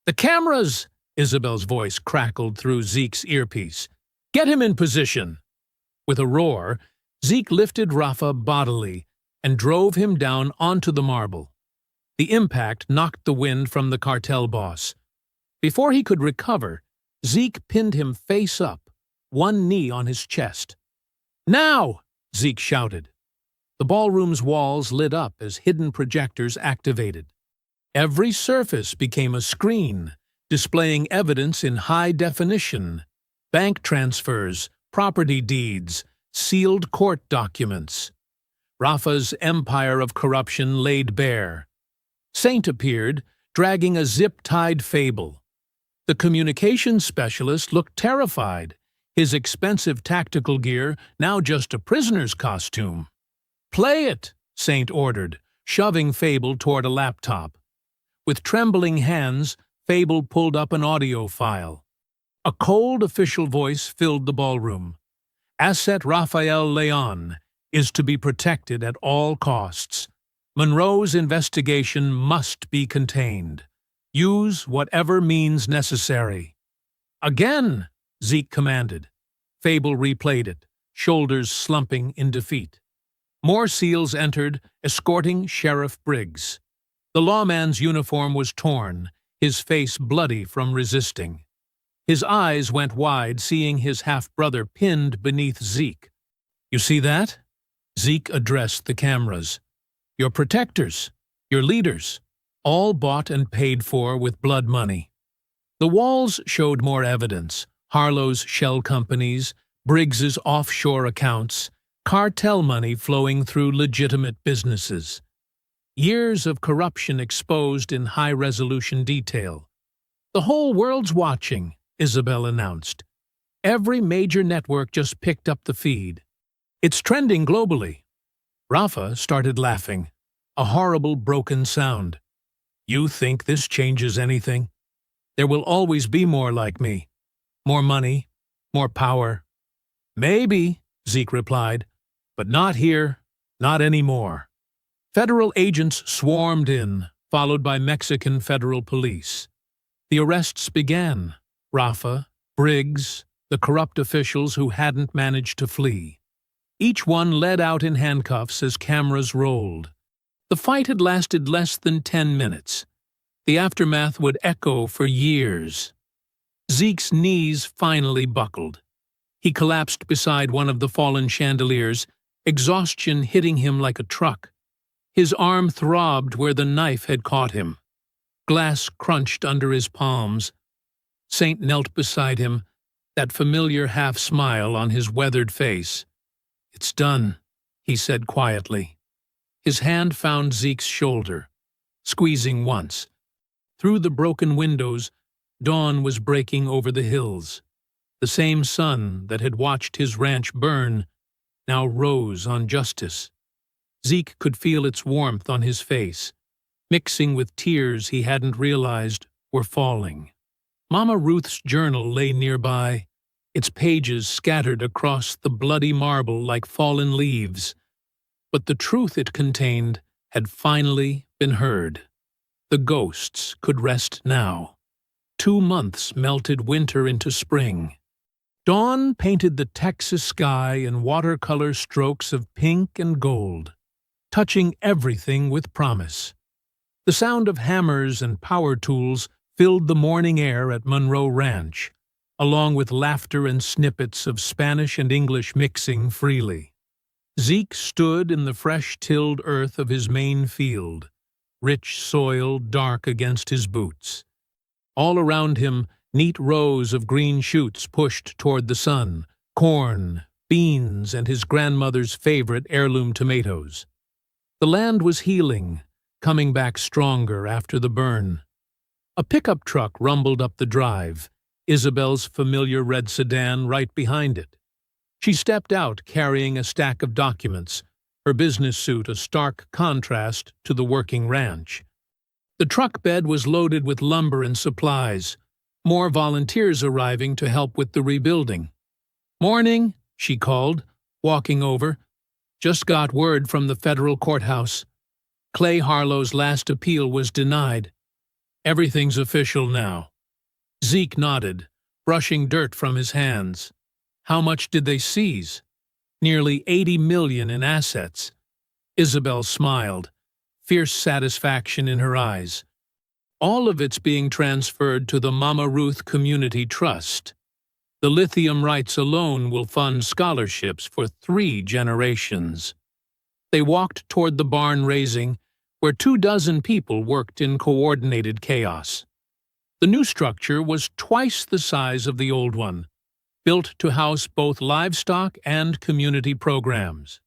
"The cameras!" Isabel's voice crackled through Zeke's earpiece. "Get him in position!" With a roar, Zeke lifted Rafa bodily and drove him down onto the marble. The impact knocked the wind from the cartel boss. Before he could recover, Zeke pinned him face up, one knee on his chest. "Now!" Zeke shouted. The ballroom's walls lit up as hidden projectors activated. Every surface became a screen, displaying evidence in high definition: bank transfers, property deeds, sealed court documents. Rafa's empire of corruption laid bare. Saint appeared, dragging a zip-tied fable. The communications specialist looked terrified, his expensive tactical gear now just a prisoner's costume. "Play it," Saint ordered, shoving Fable toward a laptop. With trembling hands, Fable pulled up an audio file. A cold official voice filled the ballroom. "Asset Rafael Leon is to be protected at all costs. Monroe's investigation must be contained. Use whatever means necessary." "Again!" Zeke commanded. Fable replayed it, shoulders slumping in defeat. More SEALs entered, escorting Sheriff Briggs. The lawman's uniform was torn, his face bloody from resisting. His eyes went wide, seeing his half-brother pinned beneath Zeke. "You see that?" Zeke addressed the cameras. "Your protectors, your leaders, all bought and paid for with blood money." The walls showed more evidence: Harlow's shell companies, Briggs's offshore accounts, cartel money flowing through legitimate businesses. Years of corruption exposed in high-resolution detail. "The whole world's watching," Isabel announced. Every major network just picked up the feed. "It's trending globally." Rafa started laughing, a horrible broken sound. "You think this changes anything? There will always be more like me. More money, more power." "Maybe," Zeke replied, "but not here, not anymore." Federal agents swarmed in, followed by Mexican federal police. The arrests began: Rafa, Briggs, the corrupt officials who hadn't managed to flee. each one led out in handcuffs as cameras rolled. The fight had lasted less than 10 minutes. The aftermath would echo for years. Zeke's knees finally buckled. He collapsed beside one of the fallen chandeliers, exhaustion hitting him like a truck. His arm throbbed where the knife had caught him. Glass crunched under his palms. Saint knelt beside him, that familiar half-smile on his weathered face. "It's done," he said quietly. His hand found Zeke's shoulder, squeezing once. Through the broken windows, dawn was breaking over the hills. The same sun that had watched his ranch burn now rose on justice. Zeke could feel its warmth on his face, mixing with tears he hadn't realized were falling. Mama Ruth's journal lay nearby, its pages scattered across the bloody marble like fallen leaves. But the truth it contained had finally been heard. The ghosts could rest now. 2 months melted winter into spring. Dawn painted the Texas sky in watercolor strokes of pink and gold, touching everything with promise. The sound of hammers and power tools filled the morning air at Monroe Ranch, along with laughter and snippets of Spanish and English mixing freely. Zeke stood in the fresh-tilled earth of his main field, rich soil dark against his boots. All around him, neat rows of green shoots pushed toward the sun, corn, beans, and his grandmother's favorite heirloom tomatoes. The land was healing, coming back stronger after the burn. A pickup truck rumbled up the drive, Isabel's familiar red sedan right behind it. She stepped out carrying a stack of documents, her business suit a stark contrast to the working ranch. The truck bed was loaded with lumber and supplies, more volunteers arriving to help with the rebuilding. "Morning," she called, walking over. "Just got word from the federal courthouse. Clay Harlow's last appeal was denied. Everything's official now." Zeke nodded, brushing dirt from his hands. "How much did they seize?" "Nearly 80 million in assets." Isabel smiled, fierce satisfaction in her eyes. "All of it's being transferred to the Mama Ruth Community Trust. The lithium rights alone will fund scholarships for 3 generations." They walked toward the barn raising, where 24 people worked in coordinated chaos. The new structure was twice the size of the old one, built to house both livestock and community programs.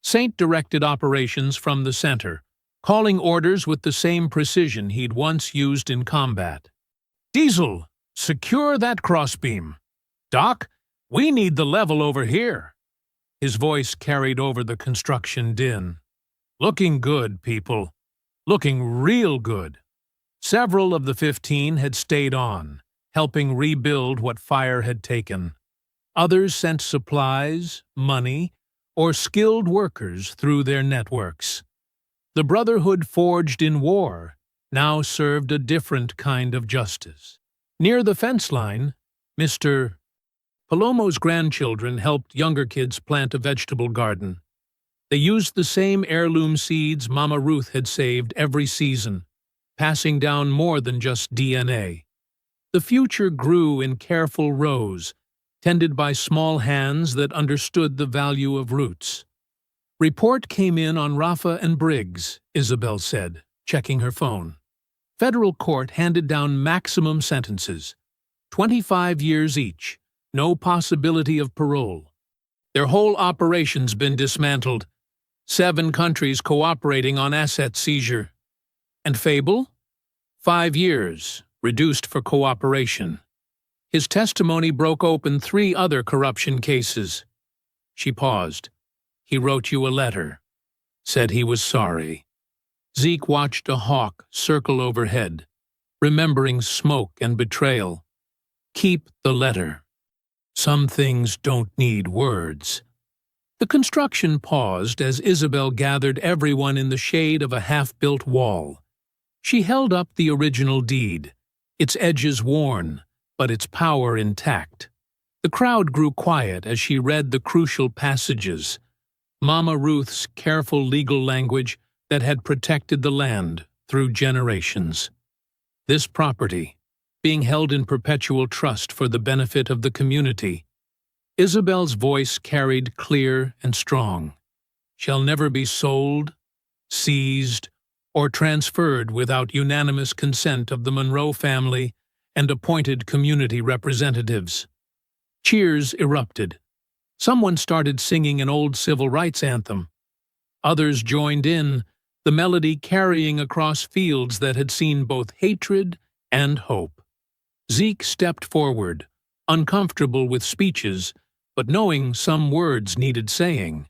Saint directed operations from the center, calling orders with the same precision he'd once used in combat. "Diesel, secure that crossbeam. Doc, we need the level over here." His voice carried over the construction din. "Looking good, people. Looking real good." Several of the 15 had stayed on, helping rebuild what fire had taken. Others sent supplies, money, or skilled workers through their networks. The brotherhood forged in war now served a different kind of justice. Near the fence line, Mr. Palomo's grandchildren helped younger kids plant a vegetable garden. They used the same heirloom seeds Mama Ruth had saved every season, passing down more than just DNA. The future grew in careful rows, tended by small hands that understood the value of roots. "Report came in on Rafa and Briggs," Isabel said, checking her phone. Federal court handed down maximum sentences, 25 years each, no possibility of parole. Their whole operation's been dismantled, 7 countries cooperating on asset seizure. And Fable? 5 years, reduced for cooperation. His testimony broke open 3 other corruption cases. She paused. "He wrote you a letter. Said he was sorry." Zeke watched a hawk circle overhead, remembering smoke and betrayal. "Keep the letter. Some things don't need words." The construction paused as Isabel gathered everyone in the shade of a half-built wall. She held up the original deed, its edges worn, but its power intact. The crowd grew quiet as she read the crucial passages, Mama Ruth's careful legal language that had protected the land through generations. This property, being held in perpetual trust for the benefit of the community, Isabel's voice carried clear and strong, shall never be sold, seized, or transferred without unanimous consent of the Monroe family and appointed community representatives. Cheers erupted. Someone started singing an old civil rights anthem. Others joined in, the melody carrying across fields that had seen both hatred and hope. Zeke stepped forward, uncomfortable with speeches, but knowing some words needed saying.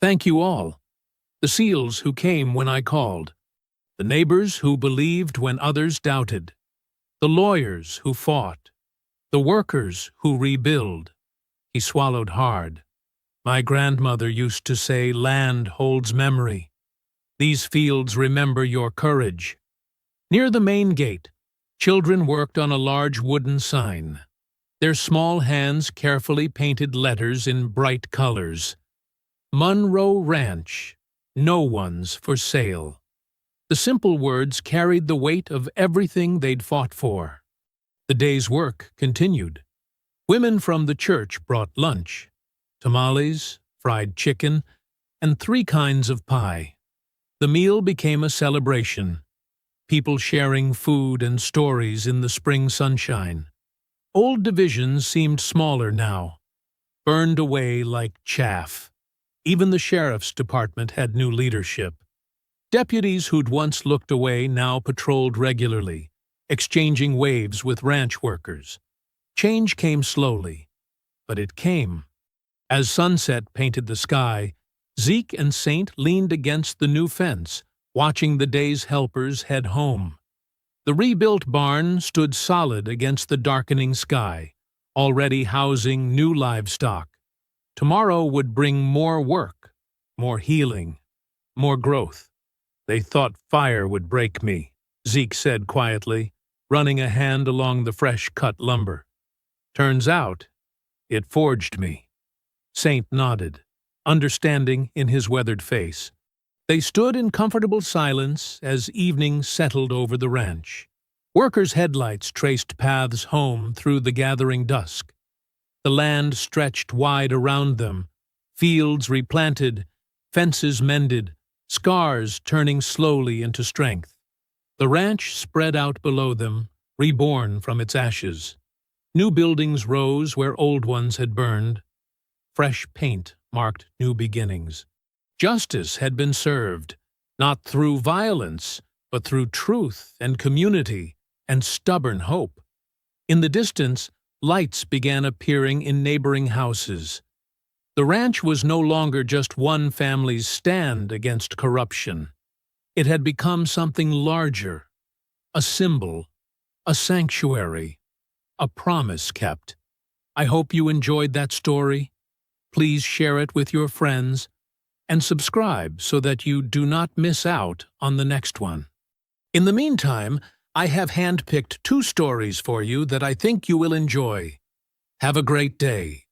Thank you all. The SEALs who came when I called. The neighbors who believed when others doubted. The lawyers who fought. The workers who rebuild. He swallowed hard. My grandmother used to say, land holds memory. These fields remember your courage. Near the main gate, children worked on a large wooden sign. Their small hands carefully painted letters in bright colors. Monroe Ranch, no one's for sale. The simple words carried the weight of everything they'd fought for. The day's work continued. Women from the church brought lunch, tamales, fried chicken, and 3 kinds of pie. The meal became a celebration, people sharing food and stories in the spring sunshine. Old divisions seemed smaller now, burned away like chaff. Even the sheriff's department had new leadership. Deputies who'd once looked away now patrolled regularly, exchanging waves with ranch workers. Change came slowly, but it came. As sunset painted the sky, Zeke and Saint leaned against the new fence, watching the day's helpers head home. The rebuilt barn stood solid against the darkening sky, already housing new livestock. Tomorrow would bring more work, more healing, more growth. They thought fire would break me, Zeke said quietly, running a hand along the fresh-cut lumber. Turns out, it forged me. Saint nodded, understanding in his weathered face. They stood in comfortable silence as evening settled over the ranch. Workers' headlights traced paths home through the gathering dusk. The land stretched wide around them, fields replanted, fences mended, scars turning slowly into strength. The ranch spread out below them, reborn from its ashes. New buildings rose where old ones had burned. Fresh paint marked new beginnings. Justice had been served, not through violence, but through truth and community and stubborn hope. In the distance, lights began appearing in neighboring houses. The ranch was no longer just one family's stand against corruption. It had become something larger, a symbol, a sanctuary, a promise kept. I hope you enjoyed that story. Please share it with your friends and subscribe so that you do not miss out on the next one. In the meantime, I have handpicked 2 stories for you that I think you will enjoy. Have a great day.